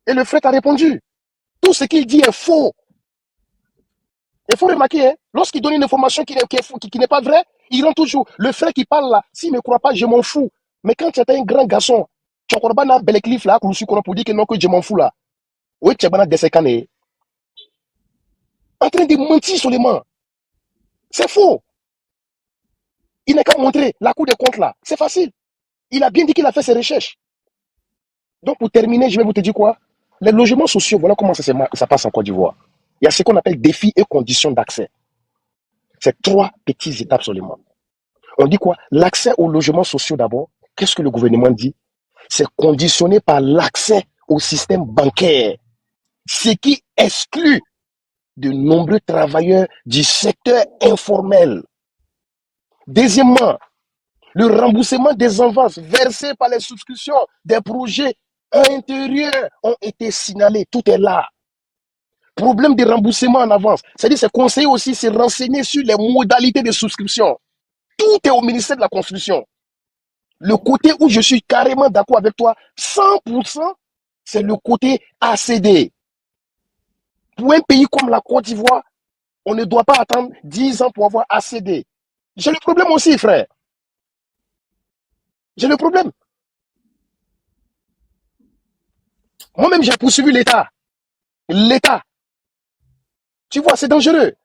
Et le frère t'a répondu. Tout ce qu'il dit est faux. Il faut remarquer, hein, lorsqu'il donne une information qui n'est pas vraie, il rend toujours. Le frère qui parle là, s'il ne me croit pas, je m'en fous. Mais quand tu es un grand garçon, tu as un Belekliff là, pour dire que non, que je m'en fous là. Oui, tu es un Dessekane. En train de mentir seulement. C'est faux. Il n'a qu'à montrer la Cour des comptes là. C'est facile. Il a bien dit qu'il a fait ses recherches. Donc pour terminer, je vais vous te dire quoi? Les logements sociaux, voilà comment ça passe en Côte d'Ivoire. Il y a ce qu'on appelle défis et conditions d'accès. C'est 3 petites étapes seulement. On dit quoi? L'accès aux logements sociaux d'abord. Qu'est-ce que le gouvernement dit? C'est conditionné par l'accès au système bancaire. Ce qui exclut de nombreux travailleurs du secteur informel. Deuxièmement, le remboursement des avances versées par les souscriptions des projets intérieurs ont été signalés. Tout est là. Problème de remboursement en avance. C'est-à-dire, c'est conseiller aussi se renseigner sur les modalités de souscription. Tout est au ministère de la Construction. Le côté où je suis carrément d'accord avec toi, 100%, c'est le côté ACD. Pour un pays comme la Côte d'Ivoire, on ne doit pas attendre 10 ans pour avoir ACD. J'ai le problème aussi, frère. J'ai le problème. Moi-même, j'ai poursuivi l'État. L'État. Tu vois, c'est dangereux.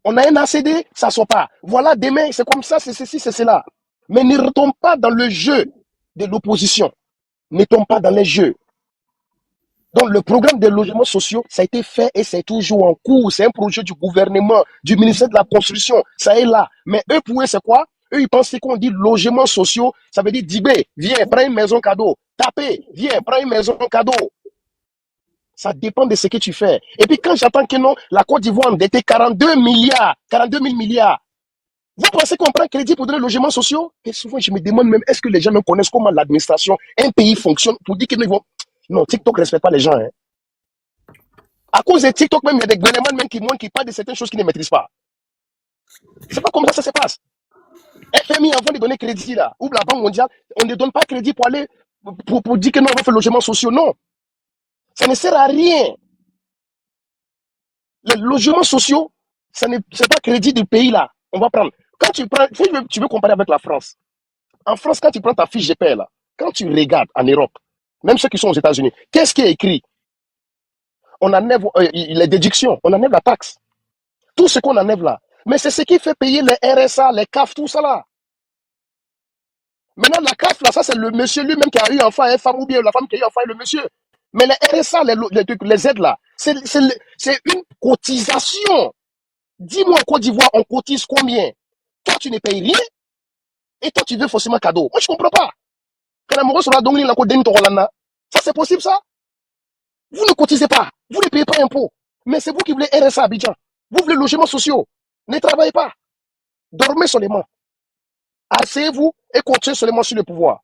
On a un ACD, ça ne sort pas. Voilà, demain, c'est comme ça, c'est ceci, c'est cela. Mais ne retombe pas dans le jeu de l'opposition. Ne tombe pas dans les jeux. Donc, le programme des logements sociaux, ça a été fait et c'est toujours en cours. C'est un projet du gouvernement, du ministère de la Construction. Ça est là. Mais eux, pour eux, c'est quoi? Eux, ils pensent qu'on dit logements sociaux, ça veut dire Dibé, viens, prends une maison cadeau. Tapé, viens, prends une maison cadeau. Ça dépend de ce que tu fais. Et puis, quand j'entends que non, la Côte d'Ivoire endettait 42 000 milliards. Vous pensez qu'on prend crédit pour donner logements sociaux? Et souvent, je me demande même, est-ce que les gens même connaissent comment l'administration, un pays fonctionne pour dire qu'ils ne vont... Non, TikTok ne respecte pas les gens. Hein. À cause de TikTok, même, il y a des gouvernements même qui parlent de certaines choses qu'ils ne maîtrisent pas. C'est pas comme ça se passe. FMI, avant de donner crédit, là, ou la Banque mondiale, on ne donne pas crédit pour aller, pour dire que non, on va faire logements sociaux. Non. Ça ne sert à rien. Les logements sociaux, c'est pas crédit du pays, là. On va prendre. Quand tu prends, tu veux comparer avec la France. En France, quand tu prends ta fiche de paie, là, quand tu regardes en Europe, même ceux qui sont aux États-Unis, qu'est-ce qui est écrit? On enlève les déductions, on enlève la taxe. Tout ce qu'on enlève là. Mais c'est ce qui fait payer les RSA, les CAF, tout ça là. Maintenant, la CAF, là, ça c'est le monsieur lui-même qui a eu enfant, une femme ou bien la femme qui a eu enfant et le monsieur. Mais les RSA, les aides là, c'est une cotisation. Dis-moi en Côte d'Ivoire, on cotise combien? Toi, tu ne payes rien et toi, tu veux forcément cadeau. Moi, je ne comprends pas. Ça, c'est possible, ça? Vous ne cotisez pas. Vous ne payez pas d'impôts. Mais c'est vous qui voulez RSA à Abidjan. Vous voulez logements sociaux. Ne travaillez pas. Dormez seulement. Asseyez-vous et continuez seulement sur le pouvoir.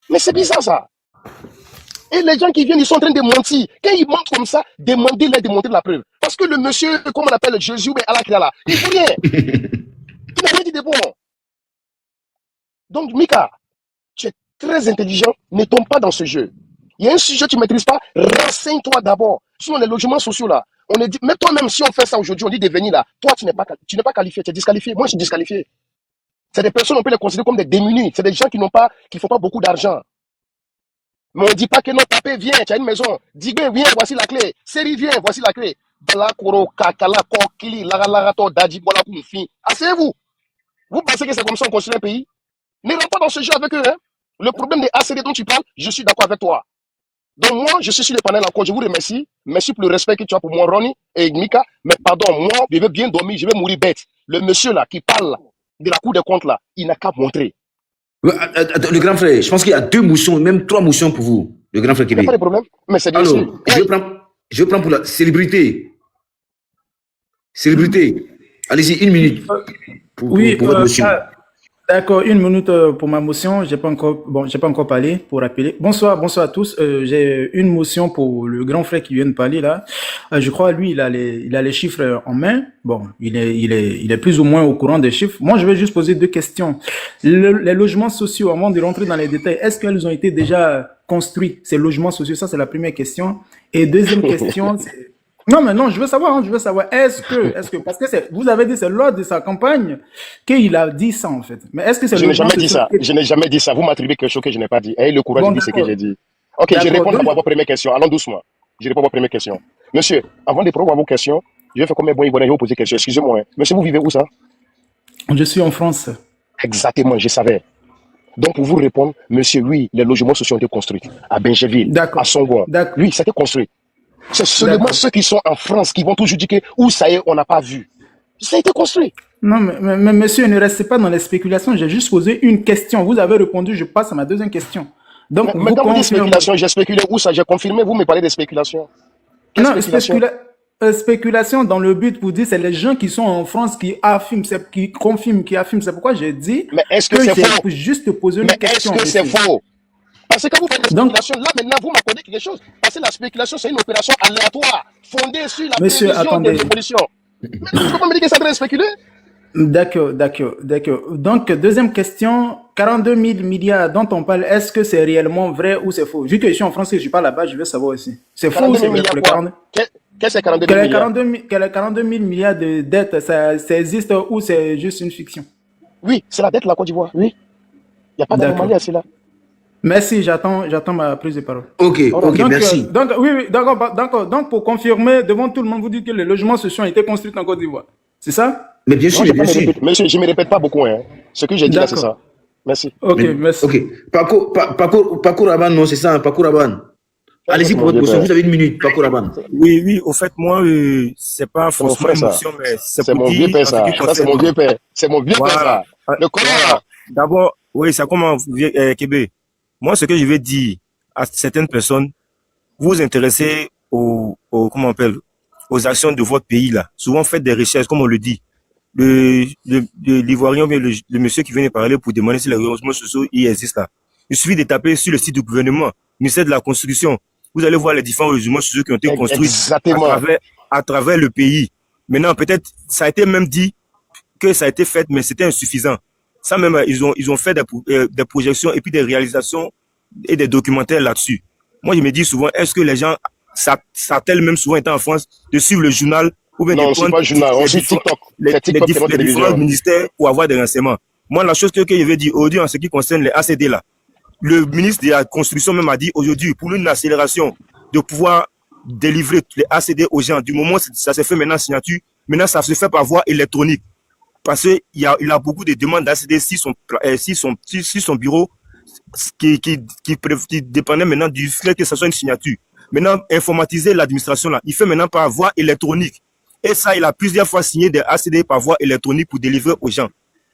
Mais c'est bizarre, ça. Et les gens qui viennent, ils sont en train de mentir. Quand ils mentent comme ça, demandez-leur de montrer la preuve. Parce que le monsieur, comme on appelle Jésus, mais Allah là, il ne fait rien. Il n'a rien dit de bon. Donc, Mika, tu es très intelligent, ne tombe pas dans ce jeu. Il y a un sujet que tu ne maîtrises pas, renseigne-toi d'abord. Sur les logements sociaux là, on est dit, mais toi-même, si on fait ça aujourd'hui, on dit de venir là, toi, tu n'es pas qualifié, tu es disqualifié. Moi, je suis disqualifié. C'est des personnes, on peut les considérer comme des démunis. C'est des gens qui ne font pas beaucoup d'argent. Mais on ne dit pas que non, tapé, viens, tu as une maison. Digbe, viens, voici la clé. Série, viens, voici la clé. Asseyez-vous. Vous pensez que c'est comme ça qu'on construit un pays? Ne rentre pas dans ce jeu avec eux. Hein. Le problème des ACD dont tu parles, je suis d'accord avec toi. Donc moi, je suis sur le panel encore. Je vous remercie. Merci pour le respect que tu as pour moi, Ronnie et Mika. Mais pardon, moi, je vais bien dormir, je vais mourir bête. Le monsieur là qui parle de la Cour des comptes là, il n'a qu'à montrer. Le grand frère, je pense qu'il y a 2 motions, même 3 motions pour vous, le grand frère Il n'y a Kébé. pas de problème. Mais c'est bien Alors, sûr. je prends pour la célébrité. Célébrité. Allez-y, 1 minute pour votre motion. D'accord, 1 minute pour ma motion. J'ai pas encore parlé pour rappeler. Bonsoir à tous. J'ai une motion pour le grand frère qui vient de parler là. Je crois lui, il a les chiffres en main. Bon, il est plus ou moins au courant des chiffres. Moi, je vais juste poser 2 questions. Les logements sociaux, avant de rentrer dans les détails, est-ce qu'ils ont été déjà construits ces logements sociaux? Ça, c'est la première question. Et deuxième question, non, je veux savoir, est-ce que, parce que vous avez dit c'est lors de sa campagne qu'il a dit ça, en fait. Mais est-ce que c'est Je n'ai jamais dit ça. Je n'ai jamais dit ça. Vous m'attribuez quelque chose que je n'ai pas dit. Ayez le courage de dire ce que j'ai dit. Ok, je réponds à votre première question. Allons doucement. Je réponds à votre première question. Monsieur, avant de répondre à vos questions, je vais faire comme un bon Ivoirien, je vais vous poser une question. Excusez-moi. Hein. Monsieur, vous vivez où ça? Je suis en France. Exactement, je savais. Donc, pour vous répondre, monsieur, oui, les logements sociaux ont été construits à Benjeville, à Songouan. Oui, ça a été construit. C'est seulement ceux qui sont en France qui vont toujours dire que où ça y est, on n'a pas vu. Ça a été construit. Non, mais monsieur, ne restez pas dans les spéculations. J'ai juste posé une question. Vous avez répondu, je passe à ma deuxième question. Donc, mais quand vous dites spéculation, j'ai spéculé où ça? J'ai confirmé, vous me parlez de spéculation. Non, spéculation dans le but, vous dites, c'est les gens qui sont en France qui affirment, qui confirment, qui affirment. C'est pourquoi j'ai dit mais est-ce que c'est faux? Juste poser une question. Est-ce que c'est faux? Parce que quand vous faites des spéculations, là maintenant vous m'accordez quelque chose. Parce que la spéculation, c'est une opération aléatoire, fondée sur la prévision des évolutions. Mais tu peux pas me dire que ça devrait spéculer? D'accord. Donc, deuxième question, 42 000 milliards dont on parle, est-ce que c'est réellement vrai ou c'est faux? Vu que je suis en France et je parle là-bas, je veux savoir aussi. C'est faux ou c'est vrai pour les 42 Qu'est-ce que c'est 42 000 milliards? Les 42 000 milliards de dettes, ça existe ou c'est juste une fiction? Oui, c'est la dette de la Côte d'Ivoire, oui. Il n'y a pas d'anomalie à cela. Merci, j'attends ma prise de parole. Ok, merci. D'accord. Donc, pour confirmer devant tout le monde, vous dites que les logements sociaux ont été construits en Côte d'Ivoire. C'est ça? Mais bien sûr, Monsieur, je ne me répète pas beaucoup. Hein. Ce que j'ai dit là, c'est ça. Merci. Merci. Ok. Paco Rabanne, non, c'est ça, Paco Rabanne. Allez-y pour votre motion, vous avez 1 minute, Paco Rabanne. Oui, au fait, moi, c'est pas forcément une motion, mais c'est mon vieux père, ça. Ça, c'est mon vieux père. C'est mon vieux père, ça. Le Coran. D'abord, oui, ça commence, Kébé. Moi, ce que je vais dire à certaines personnes, vous vous intéressez comment on appelle, aux actions de votre pays, là. Souvent, faites des recherches, comme on le dit. L'Ivoirien, bien le monsieur qui vient de parler pour demander si les logements sociaux, il existe là. Il suffit de taper sur le site du gouvernement, ministère de la Construction. Vous allez voir les différents logements sociaux qui ont été construits à travers le pays. Maintenant, peut-être, ça a été même dit que ça a été fait, mais c'était insuffisant. Ça même, ils ont fait des projections et puis des réalisations et des documentaires là-dessus. Moi, je me dis souvent, est-ce que les gens s'attellent même souvent étant en France de suivre le journal ou bien de prendre les différents ministères pour avoir des renseignements. Moi, la chose que je veux dire aujourd'hui en ce qui concerne les ACD là, le ministre de la Construction même a dit aujourd'hui, pour une accélération de pouvoir délivrer les ACD aux gens, du moment où ça se fait maintenant signature, maintenant ça se fait par voie électronique. Parce qu'il y a beaucoup de demandes d'ACD si son bureau qui dépendait maintenant du fait que ça soit une signature. Maintenant, informatiser l'administration là, il fait maintenant par voie électronique. Et ça, il a plusieurs fois signé des ACD par voie électronique pour délivrer aux gens.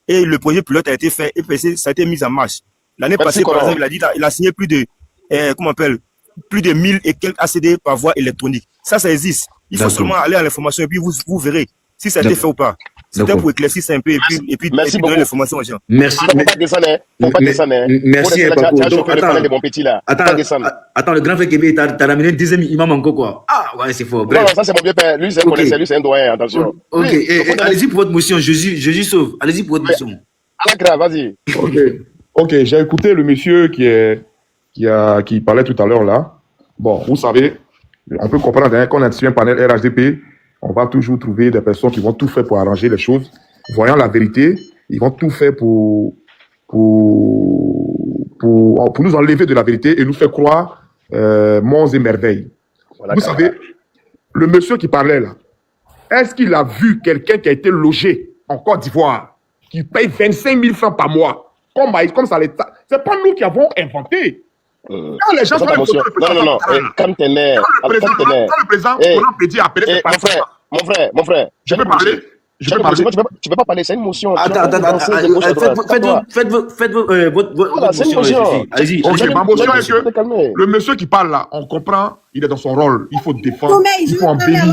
Et le projet pilote a été fait et ça a été mis en marche. L'année passée, par exemple, il a signé plus de 1000 et quelques ACD par voie électronique. Ça existe. Il faut seulement aller à l'information et puis vous verrez si ça a été fait ou pas. C'était pour éclaircir ça un peu et puis donner l'information aux gens. Merci. Faut pas descendre. Merci, Paco. Attends, le grand frère Kébé, t'as ramené 10e imam encore quoi? Ah, ouais, c'est fort. Non, ça c'est mon vieux père. Lui, c'est un connaisseur, lui, c'est un doyen, attention. Ok, allez-y pour votre motion. Jésus sauve. Allez-y pour votre motion. Vas-y. Ok, j'ai écouté le monsieur qui parlait tout à l'heure là. Bon, vous savez, on peut comprendre hein, qu'on a sur un panel RHDP, on va toujours trouver des personnes qui vont tout faire pour arranger les choses. Voyant la vérité, ils vont tout faire pour nous enlever de la vérité et nous faire croire monts et merveilles. Voilà, vous savez, le monsieur qui parlait là, est-ce qu'il a vu quelqu'un qui a été logé en Côte d'Ivoire, qui paye 25 000 francs par mois, comme ça l'État. C'est pas nous qui avons inventé. Quand les gens sont Comme t'es mère. Quand le président, on peut dire appeler ses parents. Mon frère. Je peux parler. Tu peux pas parler, c'est une motion. Attends. Faites votre motion. Allez-y. Ok, ma motion est que le monsieur qui parle là, on comprend, il est dans son rôle. Il faut défendre, il faut embellir.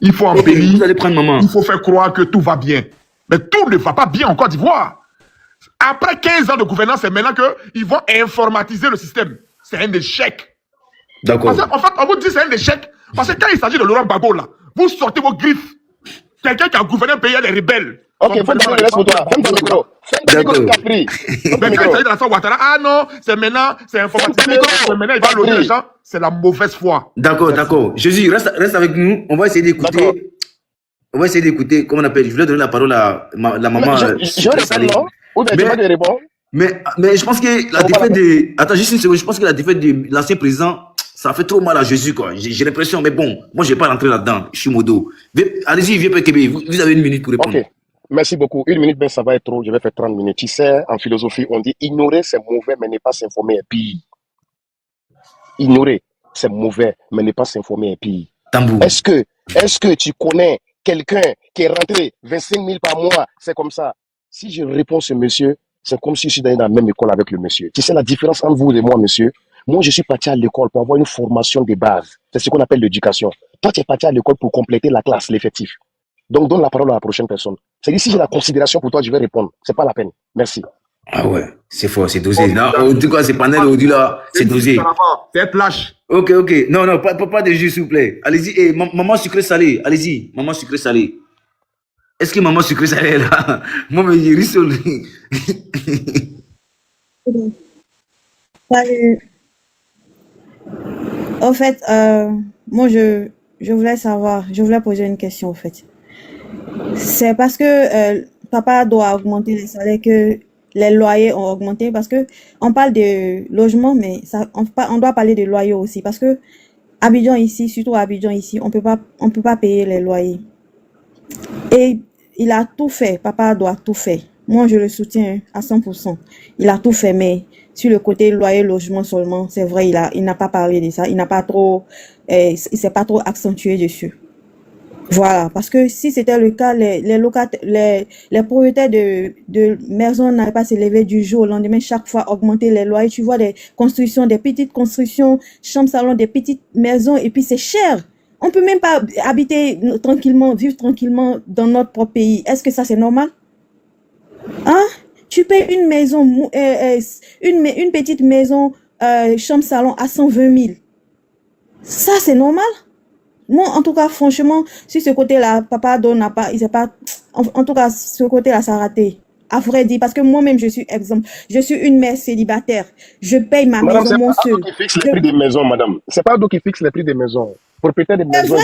Il faut embellir. Vous allez prendre maman. Il faut faire croire que tout va bien. Mais tout ne va pas bien en Côte d'Ivoire. Après 15 ans de gouvernance, c'est maintenant qu'ils vont informatiser le système. C'est un échec. D'accord. En fait, on vous dit c'est un échec. Parce que quand il s'agit de Laurent Gbagbo, là, vous sortez vos griffes. Quelqu'un qui a gouverné un pays, il est rebelle. Ok, faut que laisse pour toi. Ferme ton micro. Mais quand il s'agit de la Ouattara, ah non, c'est maintenant, c'est informatisé. Maintenant, il va loger les gens. C'est la mauvaise foi. D'accord. Jésus, reste avec nous. On va essayer d'écouter. Comment on appelle? Je voulais donner la parole à la maman. Je vais répondre, non? Ou bien tu vas te répondre? Mais je pense que la défaite de... Attends, juste une seconde. Je pense que la défaite de l'ancien président, ça fait trop mal à Jésus, quoi. J'ai l'impression, mais bon, moi, je ne vais pas rentrer là-dedans. Je suis modo. Allez-y, vieux Pekebe. Vous avez une minute pour répondre. Ok. Merci beaucoup. Une minute, ben, ça va être trop. Je vais faire 30 minutes. Tu sais, en philosophie, on dit ignorer, c'est mauvais, mais ne pas s'informer est pire. Ignorer, c'est mauvais, mais ne pas s'informer est pire. Tambour. Est-ce que tu connais quelqu'un qui est rentré 25 000 par mois? C'est comme ça. Si je réponds à ce monsieur, c'est comme si je suis dans la même école avec le monsieur. Tu sais la différence entre vous et moi, monsieur? Moi, je suis parti à l'école pour avoir une formation de base. C'est ce qu'on appelle l'éducation. Toi, tu es parti à l'école pour compléter la classe, l'effectif. Donc, donne la parole à la prochaine personne. C'est-à-dire, si j'ai la considération pour toi, je vais répondre. C'est pas la peine. Merci. Ah ouais, c'est fort, c'est dosé. Non, en tout cas, c'est panel aujourd'hui là, c'est dosé. C'est lâche. Ok. Non, pas de jus, s'il vous plaît. Allez-y, maman sucré salé. Allez-y, maman sucré salé. Est-ce que maman sucré salé est là? Moi, mais j'ai ri sur lui. Salut. En fait, moi, je voulais poser une question, en fait. C'est parce que papa doit augmenter les salaires que les loyers ont augmenté, parce que on parle de logement, mais on doit parler de loyers aussi, parce que Abidjan ici, surtout Abidjan ici, on peut pas payer les loyers. Et il a tout fait, papa doit tout faire. Moi, je le soutiens à 100%. Il a tout fait, mais sur le côté loyer, logement seulement, c'est vrai, il n'a pas parlé de ça. Il s'est pas trop accentué dessus. Voilà, parce que si c'était le cas, les propriétaires de maisons n'allaient pas s'élever du jour au lendemain, chaque fois augmenter les loyers. Tu vois des constructions, des petites constructions, chambres, salons, des petites maisons, et puis c'est cher. On peut même pas habiter tranquillement, vivre tranquillement dans notre propre pays. Est-ce que ça c'est normal? Hein? Tu payes une maison, une petite maison, chambre, salon à 120 000. Ça c'est normal? Moi, en tout cas, franchement, sur ce côté-là, papa n'a pas, il sait pas, en tout cas, ce côté-là, ça a raté. À vrai dire, parce que moi-même, je suis exemple. Je suis une mère célibataire. Je paye ma maison, mon seul. C'est pas qui fixe les prix des maisons, madame. C'est pas d'où qui fixe les prix des maisons. Propriétaire des maisons.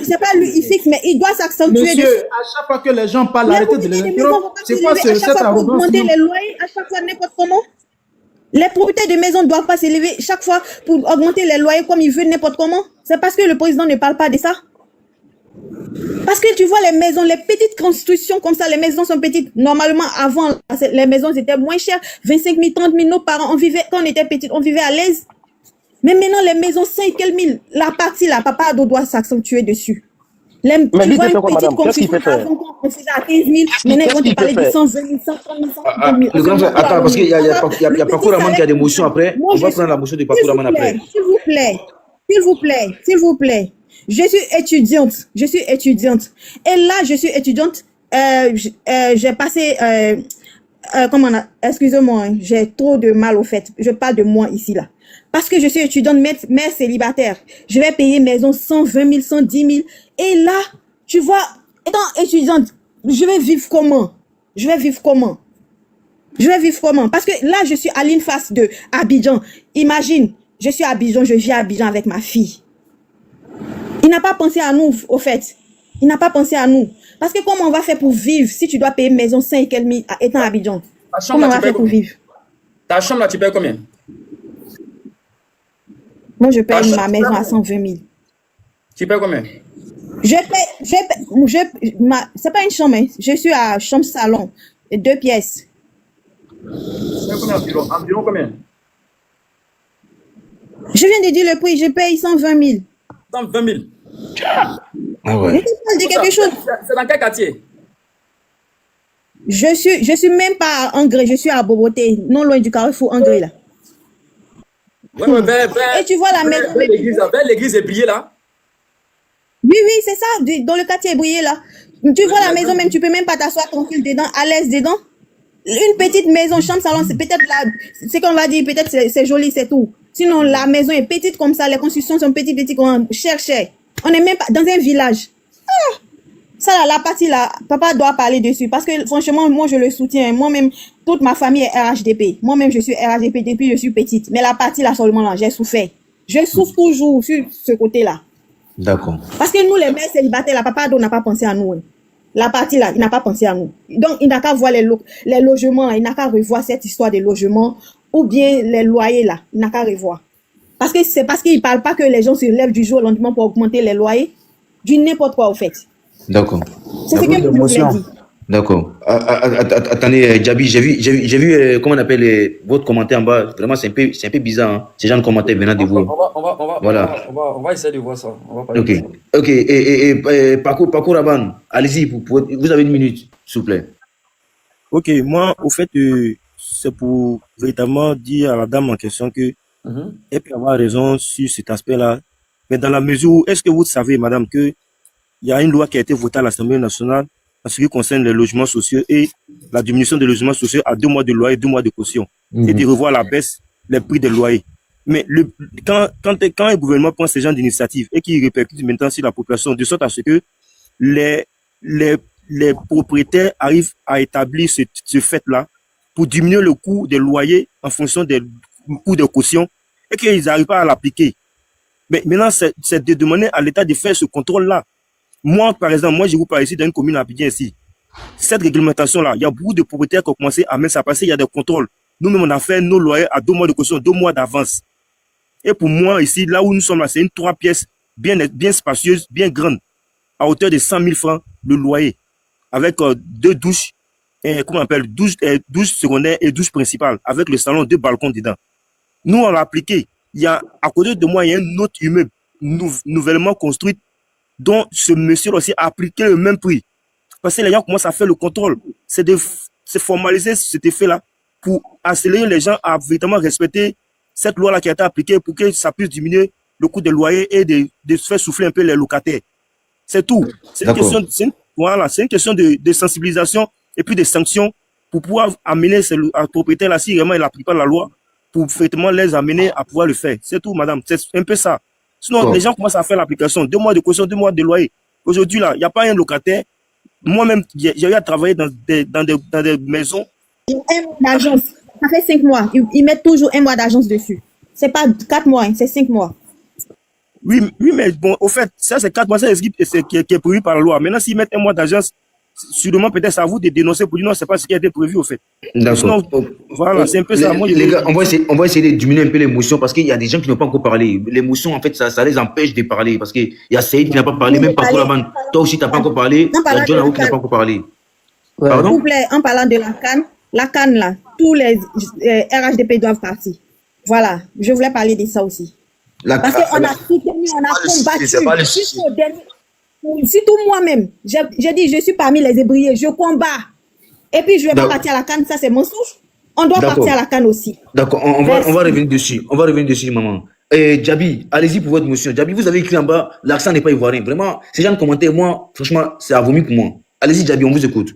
C'est pas lui, il fixe, mais il doit s'accentuer. Monsieur, à chaque fois que les gens parlent, arrêtez de les interrompre. C'est quoi cette arrogance? Augmenter les loyers à chaque fois, n'importe comment. Les propriétaires de maisons ne doivent pas s'élever chaque fois pour augmenter les loyers comme ils veulent, n'importe comment. C'est parce que le président ne parle pas de ça. Parce que tu vois les maisons, les petites constructions comme ça, les maisons sont petites. Normalement, avant, les maisons étaient moins chères. 25 000, 30 000, nos parents, quand on était petites, on vivait à l'aise. Mais maintenant, les maisons, 5 000, la partie là, papa doit s'accentuer dessus. Mais tu lui, vois fait une quoi, petite madame? Qu'est-ce qu'il construction peut faire? avant qu'on faisait à 15 000, maintenant ils vont te parler de 120 000, 130 000, 150 000. Le grand frère, attends, parce qu'il y a Paco Raman qui a des motions après. On va prendre la motion de Paco Raman après. S'il vous plaît. Je suis étudiante. Et là, je suis étudiante. J'ai passé, excusez-moi, j'ai trop de mal au fait. Je parle de moi ici, là. Parce que je suis étudiante, mère célibataire. Je vais payer maison 120 000, 110 000. Et là, tu vois, étant étudiante, je vais vivre comment? Parce que là, je suis à l'INFAS de Abidjan. Imagine, je suis à Abidjan, je vis à Abidjan avec ma fille. Il n'a pas pensé à nous, au fait. Il n'a pas pensé à nous. Parce que comment on va faire pour vivre si tu dois payer maison 5 000 étant à Abidjan? Comment on va faire pour vivre? Ta chambre là, tu payes combien? Moi, je paye ma maison à 120 000. Tu payes combien? C'est pas une chambre, hein. Je suis à chambre salon, 2 pièces. C'est combien environ? Environ combien? Je viens de dire le prix, je paye 120 000. 120 000. Ah Je ouais. te parle de quelque chose. C'est dans quel quartier? Je suis même pas à Angré, je suis à Boboté, non loin du carrefour Angré là. Ouais, Et tu vois la maison. vers l'église est brillée là. Oui, c'est ça, dans le quartier brillé là. Tu vois la maison même, tu peux même pas t'asseoir tranquille dedans, à l'aise dedans. Une petite maison, chambre, salon, c'est peut-être là, c'est qu'on va dire, peut-être c'est joli, c'est tout. Sinon, la maison est petite comme ça, les constructions sont petites, cher. On n'est même pas dans un village. Ah, ça là, la partie là, papa doit parler dessus parce que franchement, moi je le soutiens. Moi-même, toute ma famille est RHDP. Moi-même, je suis RHDP depuis que je suis petite. Mais la partie là seulement là, j'ai souffert. Je souffre toujours sur ce côté-là. D'accord. Parce que nous, les mères célibataires, la papa n'a pas pensé à nous. Hein. La partie là, il n'a pas pensé à nous. Donc, il n'a qu'à voir les logements là, il n'a qu'à revoir cette histoire des logements ou bien les loyers là, il n'a qu'à revoir. Parce que c'est parce qu'il ne parle pas que les gens se lèvent du jour au lendemain pour augmenter les loyers, du n'importe quoi au fait. D'accord. C'est ce que je voulais dire. D'accord. Attendez, Djabi, j'ai vu comment on appelle votre commentaire en bas. Vraiment, c'est un peu bizarre. Hein. Ces gens de commentaires venant de vous. On va essayer de voir ça. On va parler de ça. Ok. Et Paco Rabanne, allez-y, vous avez une minute, s'il vous plaît. Ok, moi, au fait, c'est pour véritablement dire à la dame en question que elle peut avoir raison sur cet aspect-là. Mais dans la mesure où, est-ce que vous savez, madame, que il y a une loi qui a été votée à l'Assemblée nationale en ce qui concerne les logements sociaux et la diminution des logements sociaux à 2 mois de loyer, 2 mois de caution, et de revoir à la baisse les prix des loyers. Mais quand un gouvernement prend ce genre d'initiative et qui répercute maintenant sur la population, de sorte à ce que les propriétaires arrivent à établir ce fait-là pour diminuer le coût des loyers en fonction des coûts de caution et qu'ils n'arrivent pas à l'appliquer. Mais maintenant, c'est de demander à l'État de faire ce contrôle-là. Moi, par exemple, je vous parle ici d'une commune à Abidjan ici. Cette réglementation-là, il y a beaucoup de propriétaires qui ont commencé à mettre ça parce qu'il y a des contrôles. Nous-mêmes, on a fait nos loyers à 2 mois de caution, 2 mois d'avance. Et pour moi, ici, là où nous sommes là, c'est une 3 pièces bien spacieuse, bien grande, à hauteur de 100 000 francs le loyer, avec 2 douches, comment on appelle, douche secondaire et douche principale, avec le salon, 2 balcons dedans. Nous, on l'a appliqué. Il y a, à côté de moi, il y a un autre immeuble nouvellement construit dont ce monsieur aussi a appliqué le même prix. Parce que les gens commencent à faire le contrôle. C'est formaliser cet effet-là pour accélérer les gens à véritablement respecter cette loi-là qui a été appliquée pour que ça puisse diminuer le coût des loyers et de faire souffler un peu les locataires. C'est tout. C'est une question de sensibilisation et puis de sanctions pour pouvoir amener ces propriétaires-là, si vraiment ils n'appliquent pas la loi, pour effectivement les amener à pouvoir le faire. C'est tout, madame. C'est un peu ça. Sinon, les gens commencent à faire l'application. 2 mois de caution, 2 mois de loyer. Aujourd'hui, là, il n'y a pas un locataire. Moi-même, j'ai eu à travailler dans des maisons. Un mois d'agence. Ça fait 5 mois. Ils mettent toujours 1 mois d'agence dessus. C'est pas 4 mois, hein, c'est 5 mois. Oui, mais bon, au fait, ça, c'est 4 mois, ça, qui est prévu par la loi. Maintenant, s'ils mettent 1 mois d'agence, sûrement, peut-être, c'est à vous de dénoncer pour dire non, c'est pas ce qui a été prévu, au fait. D'accord. Voilà, c'est un peu ça. Moi, les gars, on va essayer de diminuer un peu l'émotion parce qu'il y a des gens qui n'ont pas encore parlé. L'émotion, en fait, ça les empêche de parler parce qu'il y a Saïd qui n'a pas parlé, même pas Rabanne. Toi aussi, tu n'as pas encore parlé. Il y a John Aou qui n'a pas encore parlé. S'il vous plaît, en parlant de la CAN, là, tous les RHDP doivent partir. Voilà, je voulais parler de ça aussi. Parce qu'on a soutenu, on a combattu. Surtout moi-même. J'ai dit, je suis parmi les ébriés, je combats. Et puis, je ne vais pas partir à la CAN, ça c'est mensonge. On doit partir à la CAN aussi. D'accord, on va revenir dessus. On va revenir dessus, maman. Djabi, allez-y pour votre motion. Djabi, vous avez écrit en bas, l'accent n'est pas ivoirien. Vraiment, ces gens de commentaires, moi, franchement, c'est à vomir pour moi. Allez-y, Djabi, on vous écoute.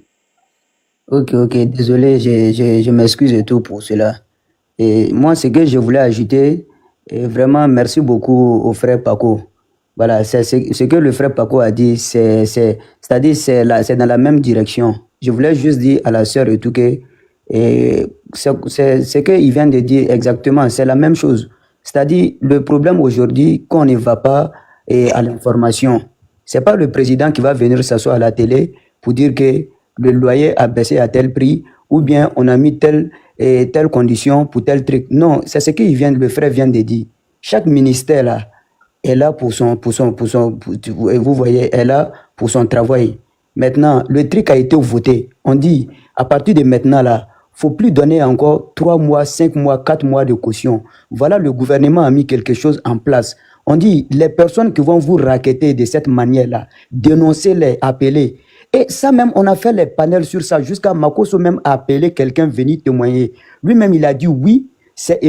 Ok, désolé, je m'excuse et tout pour cela. Et moi, ce que je voulais ajouter, et vraiment, merci beaucoup au frère Paco. Voilà, c'est ce que le frère Paco a dit, c'est-à-dire c'est dans la même direction. Je voulais juste dire à la sœur et tout que ce qu'il vient de dire exactement, c'est la même chose. C'est-à-dire, le problème aujourd'hui, qu'on ne va pas à l'information, c'est pas le président qui va venir s'asseoir à la télé pour dire que le loyer a baissé à tel prix ou bien on a mis telle condition pour tel truc. Non, c'est ce que le frère vient de dire. Chaque ministère là est là pour vous voyez, est là pour son travail. Maintenant, le truc a été voté. On dit, à partir de maintenant là, faut plus donner encore 3 mois, 5 mois, 4 mois de caution. Voilà, le gouvernement a mis quelque chose en place. On dit, les personnes qui vont vous racketter de cette manière-là, dénoncez-les, appelez. Et ça même, on a fait les panels sur ça, jusqu'à Makoso même a appelé quelqu'un venir témoigner. Lui-même, il a dit oui, c'est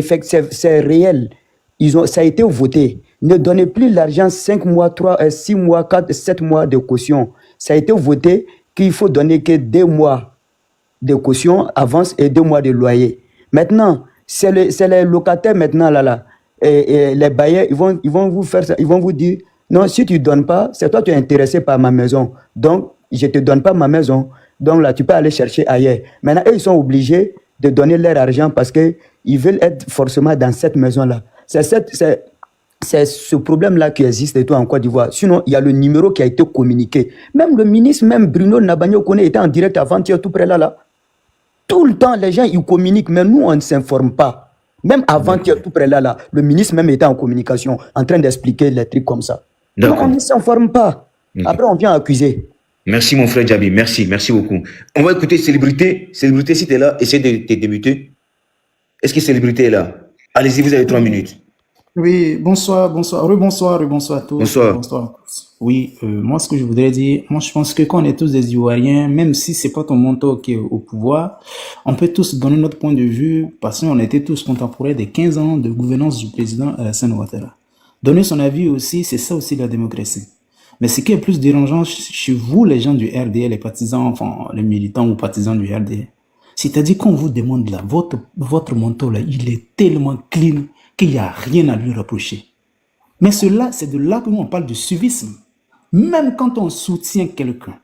réel. Ça a été voté. Ne donnez plus l'argent 5 mois, 3, 6 mois, 4, 7 mois de caution. Ça a été voté qu'il faut donner que 2 mois de caution, avance et 2 mois de loyer. Maintenant, c'est les locataires maintenant là. Et les bailleurs, ils vont vous faire ça, ils vont vous dire, non, si tu ne donnes pas, c'est toi qui es intéressé par ma maison. Donc, je ne te donne pas ma maison. Donc là, tu peux aller chercher ailleurs. Maintenant, eux, ils sont obligés de donner leur argent parce qu'ils veulent être forcément dans cette maison-là. C'est ce problème-là qui existe et tout en Côte d'Ivoire. Sinon, il y a le numéro qui a été communiqué. Même le ministre, même Bruno Nabagno Kone était en direct avant-hier, tout près là. Tout le temps, les gens, ils communiquent, mais nous, on ne s'informe pas. Même avant-hier, tout près là, le ministre même était en communication, en train d'expliquer les trucs comme ça. Donc, on ne s'informe pas. Après, on vient accuser. Merci, mon frère Djabi. Merci beaucoup. On va écouter Célébrité. Célébrité, si tu es là, essaie de débuter. Est-ce que Célébrité est là? Allez-y, vous avez 3 minutes. Oui, bonsoir à tous. Bonsoir. Bonsoir à tous. Oui, moi, ce que je voudrais dire, moi, je pense que quand on est tous des Ivoiriens, même si c'est pas ton mentor qui est au pouvoir, on peut tous donner notre point de vue parce qu'on était tous contemporains des 15 ans de gouvernance du président Alassane Ouattara. Donner son avis aussi, c'est ça aussi la démocratie. Mais ce qui est plus dérangeant chez vous, les gens du RDL, les partisans, enfin, les militants ou partisans du RDL, c'est-à-dire qu'on vous demande là, votre mentor là, il est tellement clean qu'il n'y a rien à lui reprocher. Mais cela, c'est de là que nous on parle de civisme. Même quand on soutient quelqu'un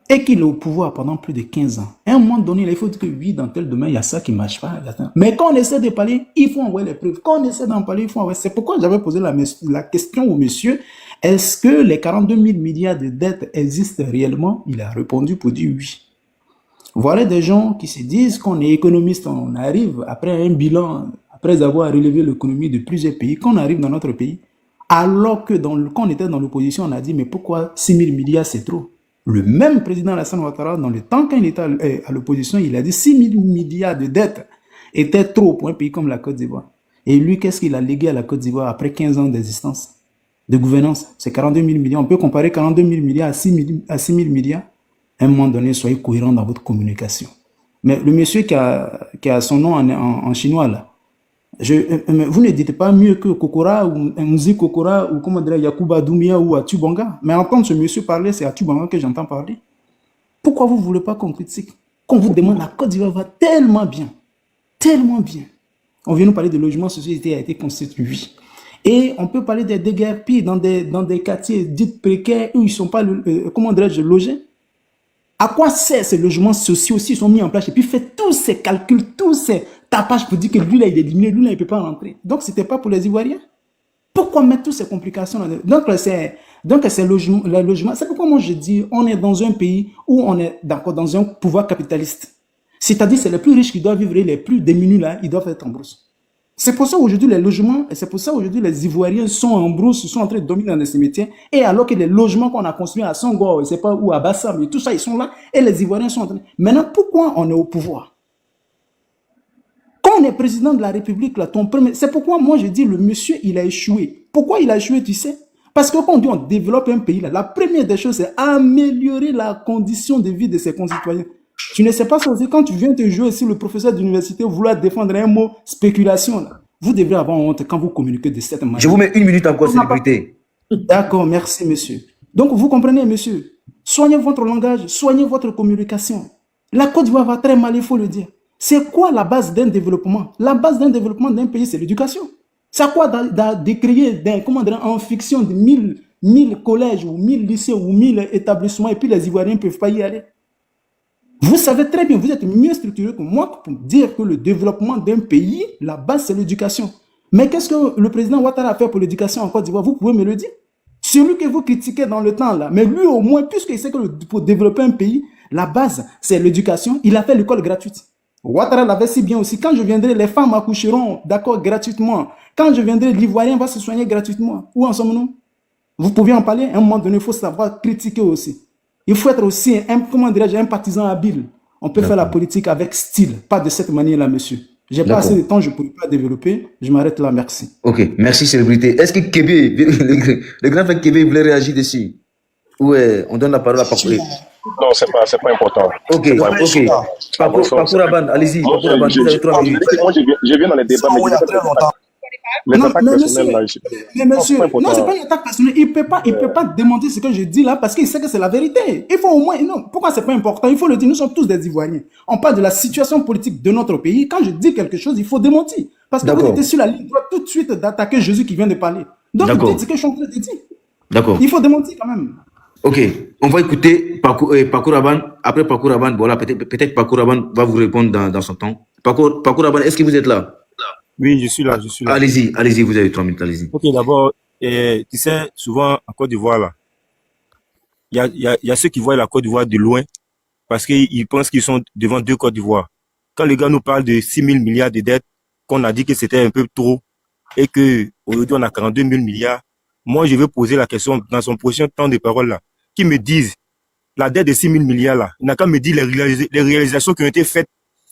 et qu'il est au pouvoir pendant plus de 15 ans, à un moment donné, il faut dire que oui, dans tel domaine, il y a ça qui ne marche pas. Mais quand on essaie de parler, il faut envoyer les preuves. Quand on essaie d'en parler, il faut envoyer. C'est pourquoi j'avais posé la question au monsieur, est-ce que les 42 000 milliards de dettes existent réellement? Il a répondu pour dire oui. Voilà des gens qui se disent qu'on est économiste, on arrive après un bilan, après avoir relevé l'économie de plusieurs pays, qu'on arrive dans notre pays, alors que quand on était dans l'opposition, on a dit, mais pourquoi 6 000 milliards, c'est trop? Le même président Alassane Ouattara, dans le temps quand il était à l'opposition, il a dit 6 000 milliards de dettes étaient trop pour un pays comme la Côte d'Ivoire. Et lui, qu'est-ce qu'il a légué à la Côte d'Ivoire après 15 ans d'existence, de gouvernance? C'est 42 000 milliards. On peut comparer 42 000 milliards à 6 000 milliards. À un moment donné, soyez cohérent dans votre communication. Mais le monsieur qui a son nom en chinois, là, vous ne dites pas mieux que Kokora ou Nzi Kokora ou comment dire Yakuba Doumia ou Atubanga. Mais entendre ce monsieur parler, c'est Atubanga que j'entends parler. Pourquoi vous ne voulez pas qu'on critique? Qu'on vous demande, la Côte d'Ivoire va tellement bien. Tellement bien. On vient nous parler de logements sociaux qui a été constitué. Et on peut parler des déguerpis dans des quartiers dits précaires où ils ne sont pas, comment dirais-je, logés. À quoi sert ces logements sociaux s'ils sont mis en place et puis fait tous ces calculs, tous ces tapages pour dire que lui là il est éliminé, lui là il ne peut pas rentrer. Donc c'était pas pour les Ivoiriens. Pourquoi mettre toutes ces complications là? Donc c'est le logement. C'est pourquoi moi je dis on est dans un pays où on est d'accord dans un pouvoir capitaliste. C'est-à-dire c'est les plus riches qui doivent vivre et les plus démunis là ils doivent être en brousse. C'est pour ça aujourd'hui les logements, et c'est pour ça aujourd'hui les Ivoiriens sont en brousse, sont en train de dormir dans les cimetières, et alors que les logements qu'on a construits à Songor, je sais pas où, à Bassam, et tout ça, ils sont là, et les Ivoiriens sont en train. Maintenant, pourquoi on est au pouvoir? Quand on est président de la République, là, c'est pourquoi moi je dis le monsieur, il a échoué. Pourquoi il a échoué, tu sais? Parce que quand on dit on développe un pays, là, la première des choses, c'est améliorer la condition de vie de ses concitoyens. Tu ne sais pas ça aussi, quand tu viens te jouer sur le professeur d'université, vouloir défendre un mot spéculation, là, vous devrez avoir honte quand vous communiquez de cette manière. Je vous mets 1 minute encore, célébrité. D'accord, merci monsieur. Donc vous comprenez monsieur, soignez votre langage, soignez votre communication. La Côte d'Ivoire va très mal, il faut le dire. C'est quoi la base d'un développement? La base d'un développement d'un pays, c'est l'éducation. C'est à quoi de créer en fiction de 1000 collèges ou 1000 lycées ou 1000 établissements et puis les Ivoiriens ne peuvent pas y aller? Vous savez très bien, vous êtes mieux structuré que moi pour dire que le développement d'un pays, la base, c'est l'éducation. Mais qu'est-ce que le président Ouattara a fait pour l'éducation en Côte d'Ivoire? Vous pouvez me le dire? Celui que vous critiquez dans le temps, là, mais lui au moins, puisqu'il sait que pour développer un pays, la base, c'est l'éducation, il a fait l'école gratuite. Ouattara l'avait si bien aussi. Quand je viendrai, les femmes accoucheront, d'accord, gratuitement. Quand je viendrai, l'Ivoirien va se soigner gratuitement. Où en sommes-nous? Vous pouvez en parler, à un moment donné, il faut savoir critiquer aussi. Il faut être aussi un partisan habile On peut faire la D'accord. politique avec style, pas de cette manière-là, monsieur. J'ai pas assez de D'accord. temps, je ne pourrais pas développer. Je m'arrête là, merci. Ok, merci célébrité. Est-ce que Kébé, le grand frère Kébé voulait réagir dessus? Ouais, on donne la parole à Paco. Non, c'est pas important. Ok, C'est pas ok. important. Paco Rabanne, allez-y. Moi, Paco Rabanne, vous avez 3 minutes. je viens dans les débats, mais les Non, attaques mais personnelles, là, mais monsieur, pas non, c'est important. pas une attaque personnelle. Il peut pas démonter ce que je dis là parce qu'il sait que c'est la vérité. Il faut au moins, non, pourquoi c'est pas important? Il faut le dire, nous sommes tous des Ivoiriens. On parle de la situation politique de notre pays. Quand je dis quelque chose, il faut démentir. Parce que vous D'accord. étiez sur la ligne droite tout de suite d'attaquer Jésus qui vient de parler. Donc, D'accord. dites ce que je suis en train de dire. D'accord. Il faut démentir quand même. Ok, on va écouter Paco Rabanne. Après Paco Rabanne, voilà, peut-être Paco Rabanne va vous répondre dans son temps. Paco Rabanne, est-ce que vous êtes là? Oui, je suis là, je suis là. Allez-y, vous avez 3 minutes, allez-y. Ok, d'abord, tu sais, souvent en Côte d'Ivoire, là, il y a ceux qui voient la Côte d'Ivoire de loin parce qu'ils pensent qu'ils sont devant deux Côtes d'Ivoire. Quand les gars nous parlent de 6 000 milliards de dettes, qu'on a dit que c'était un peu trop et que aujourd'hui on a 42 000 milliards, moi je vais poser la question dans son prochain temps de parole là, qui me disent la dette de 6 000 milliards là, il n'a qu'à me dire les réalisations qui ont été faites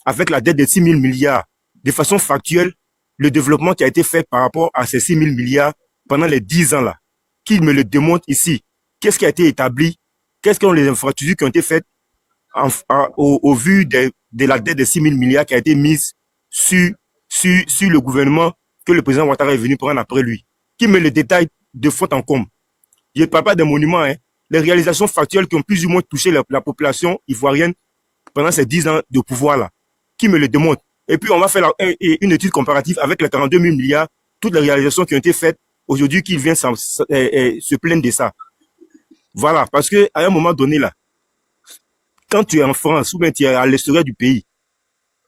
avec la dette de 6 000 milliards de façon factuelle, le développement qui a été fait par rapport à ces 6 000 milliards pendant les 10 ans là, qu'il me le démontre ici. Qu'est-ce qui a été établi? Quelles sont les infrastructures qui ont été faites au vu de la dette de 6 000 milliards qui a été mise sur le gouvernement que le président Ouattara est venu prendre après lui? Qui me le détaille de faute en comble? Je ne parle pas des monuments, hein. Les réalisations factuelles qui ont plus ou moins touché la population ivoirienne pendant ces 10 ans de pouvoir là. Qui me le démontre? Et puis, on va faire une étude comparative avec les 42 000 milliards, toutes les réalisations qui ont été faites aujourd'hui, qu'ils viennent se plaindre de ça. Voilà, parce que à un moment donné, là, quand tu es en France ou bien tu es à l'extérieur du pays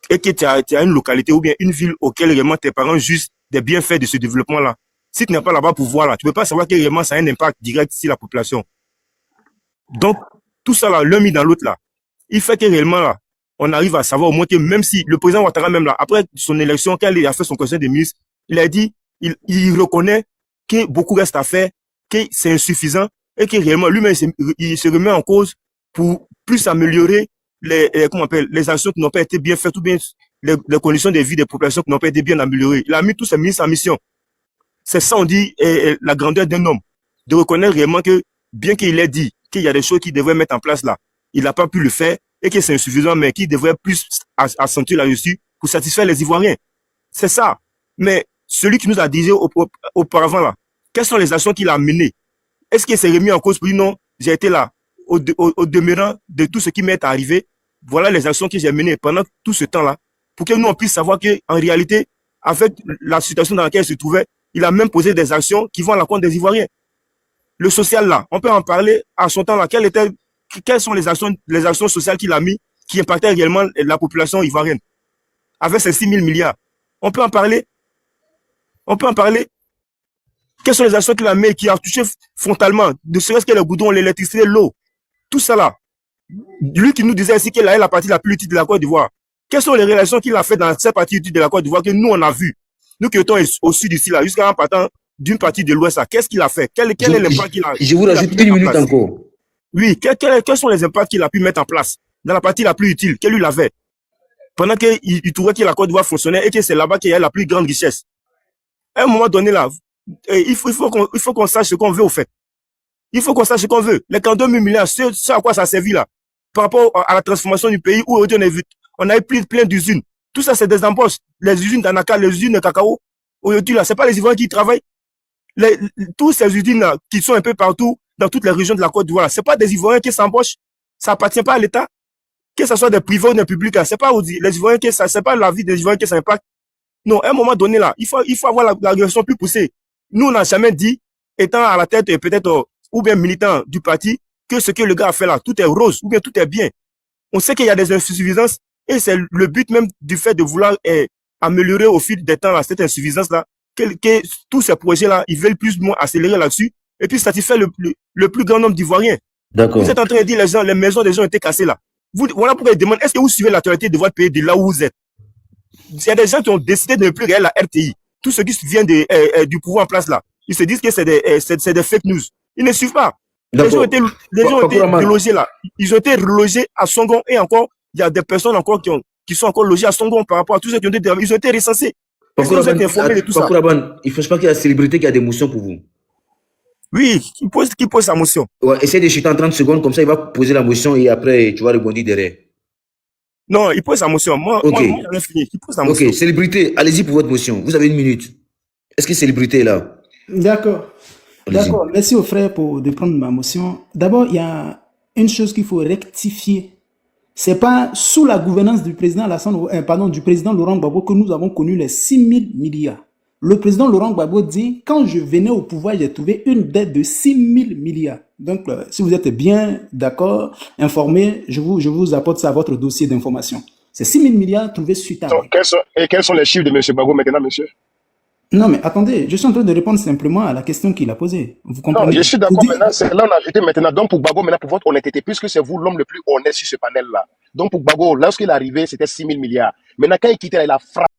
et que tu as une localité ou bien une ville auquel réellement tes parents jugent des bienfaits de ce développement-là, si tu n'es pas là-bas pour voir, là, tu ne peux pas savoir que réellement ça a un impact direct sur la population. Donc, tout ça, là, l'un mis dans l'autre, là, il fait que réellement, là, on arrive à savoir au moins que même si le président Ouattara, même là, après son élection, quand il a fait son conseil des ministres, il a dit, il reconnaît que beaucoup reste à faire, que c'est insuffisant et que réellement, lui-même, il se remet en cause pour plus améliorer les actions qui n'ont pas été bien faites ou bien les conditions de vie des populations qui n'ont pas été bien améliorées. Il a mis tous ses ministres en mission. C'est ça, on dit, la grandeur d'un homme. De reconnaître réellement que, bien qu'il ait dit qu'il y a des choses qu'il devrait mettre en place là, il n'a pas pu le faire et que c'est insuffisant, mais qu'il devrait plus accentuer là-dessus pour satisfaire les Ivoiriens. C'est ça. Mais celui qui nous a dit auparavant là, quelles sont les actions qu'il a menées? Est-ce qu'il s'est remis en cause pour dire non, j'ai été là, au demeurant de tout ce qui m'est arrivé, voilà les actions que j'ai menées pendant tout ce temps-là, pour que nous on puisse savoir que en réalité, avec la situation dans laquelle il se trouvait, il a même posé des actions qui vont à la compte des Ivoiriens. Le social là, on peut en parler à son temps là. Quelles sont les actions sociales qu'il a mis qui impactaient réellement la population ivoirienne avec ces 6 000 milliards? On peut en parler. Quelles sont les actions qu'il a mis qui a touché frontalement, ne serait-ce que le goudron, l'électricité, l'eau, tout ça là. Lui qui nous disait aussi qu'il est la partie la plus utile de la Côte d'Ivoire. Quelles sont les relations qu'il a fait dans cette partie utile de la Côte d'Ivoire que nous on a vu? Nous qui étions au sud ici là, jusqu'à en partant d'une partie de l'ouest là, qu'est-ce qu'il a fait? Quel est l'impact qu'il a? Je vous rajoute une minute encore. Oui, quels sont les impacts qu'il a pu mettre en place dans la partie la plus utile qu'elle lui avait? Pendant qu'il trouvait que la Côte d'Ivoire fonctionnait et que c'est là-bas qu'il y a la plus grande richesse. À un moment donné là, il faut qu'on sache ce qu'on veut au fait. Il faut qu'on sache ce qu'on veut. Les 42 000 milliards, c'est à quoi ça a servi là? Par rapport à la transformation du pays où aujourd'hui on a eu plein d'usines. Tout ça, c'est des embauches. Les usines d'Anaka, les usines de cacao. Aujourd'hui là, c'est pas les Ivoiriens qui travaillent. Tous ces usines là, qui sont un peu partout dans toutes les régions de la Côte d'Ivoire, c'est pas des Ivoiriens qui s'embauchent. Ça appartient pas à l'État. Que ce soit des privés ou des publics, c'est pas les Ivoiriens qui c'est pas la vie des Ivoiriens qui ça impacte. Non, à un moment donné là, il faut avoir la direction plus poussée. Nous, on n'a jamais dit, étant à la tête peut-être ou bien militant du parti, que ce que le gars a fait là, tout est rose ou bien tout est bien. On sait qu'il y a des insuffisances et c'est le but même du fait de vouloir améliorer au fil des temps là, cette insuffisance là, que tous ces projets là, ils veulent plus ou moins accélérer là-dessus et puis satisfaire le plus grand nombre d'Ivoiriens. D'accord. Vous êtes en train de dire les maisons des gens ont été cassées là. Voilà pourquoi ils demandent, est-ce que vous suivez l'actualité de votre pays de là où vous êtes? Il y a des gens qui ont décidé de ne plus regarder la RTI. Tous ceux qui viennent du pouvoir en place là, ils se disent que c'est des fake news. Ils ne suivent pas. Les gens ont été relogés là. Ils ont été relogés à Songon et encore, il y a des personnes encore qui sont encore logées à Songon par rapport à tous ceux qui ont été, ils ont été recensés. Est-ce que vous êtes informés de tout ça? Il ne faut pas qu'il y ait la célébrité qui a des motions pour vous. Oui, qui pose sa motion. Ouais, essaye de chuter en 30 secondes, comme ça il va poser la motion et après tu vas rebondir derrière. Non, il pose sa motion. Moi j'en ai fini. Il pose sa motion. Ok, célébrité, allez-y pour votre motion. Vous avez 1 minute. Est-ce que célébrité est là? D'accord. D'accord. Merci aux frères de prendre ma motion. D'abord, il y a une chose qu'il faut rectifier. C'est pas sous la gouvernance du président du président Laurent Gbagbo que nous avons connu les 6 000 milliards. Le président Laurent Gbagbo dit, quand je venais au pouvoir, j'ai trouvé une dette de 6 000 milliards. Donc, si vous êtes bien d'accord, informé, je vous apporte ça à votre dossier d'information. C'est 6 000 milliards trouvés suite à... Quels sont les chiffres de M. Gbagbo maintenant, monsieur? Non, mais attendez, je suis en train de répondre simplement à la question qu'il a posée. Vous comprenez? Non, je suis d'accord maintenant, c'est là on a jeté maintenant. Donc pour Gbagbo, maintenant pour votre honnêteté, puisque c'est vous l'homme le plus honnête sur ce panel-là. Donc pour Gbagbo, lorsqu'il est arrivé, c'était 6 000 milliards. Maintenant, quand il quittait, il a frappé.